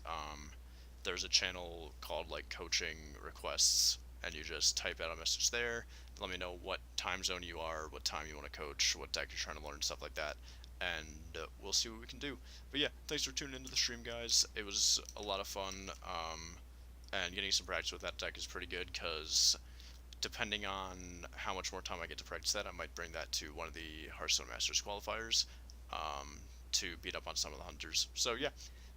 There's a channel called like coaching requests, and you just type out a message there. Let me know what time zone you are, what time you want to coach, what deck you're trying to learn, stuff like that, and we'll see what we can do. But yeah, thanks for tuning into the stream, guys. It was a lot of fun, and getting some practice with that deck is pretty good, because depending on how much more time I get to practice that, I might bring that to one of the Hearthstone Masters Qualifiers, to beat up on some of the hunters. So yeah,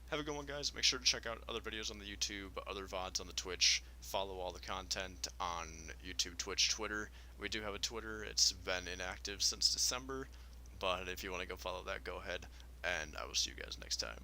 have a good one, guys. Make sure to check out other videos on the YouTube, other VODs on the Twitch. Follow all the content on YouTube, Twitch, Twitter. We do have a Twitter. It's been inactive since December, but if you want to go follow that, go ahead, and I will see you guys next time.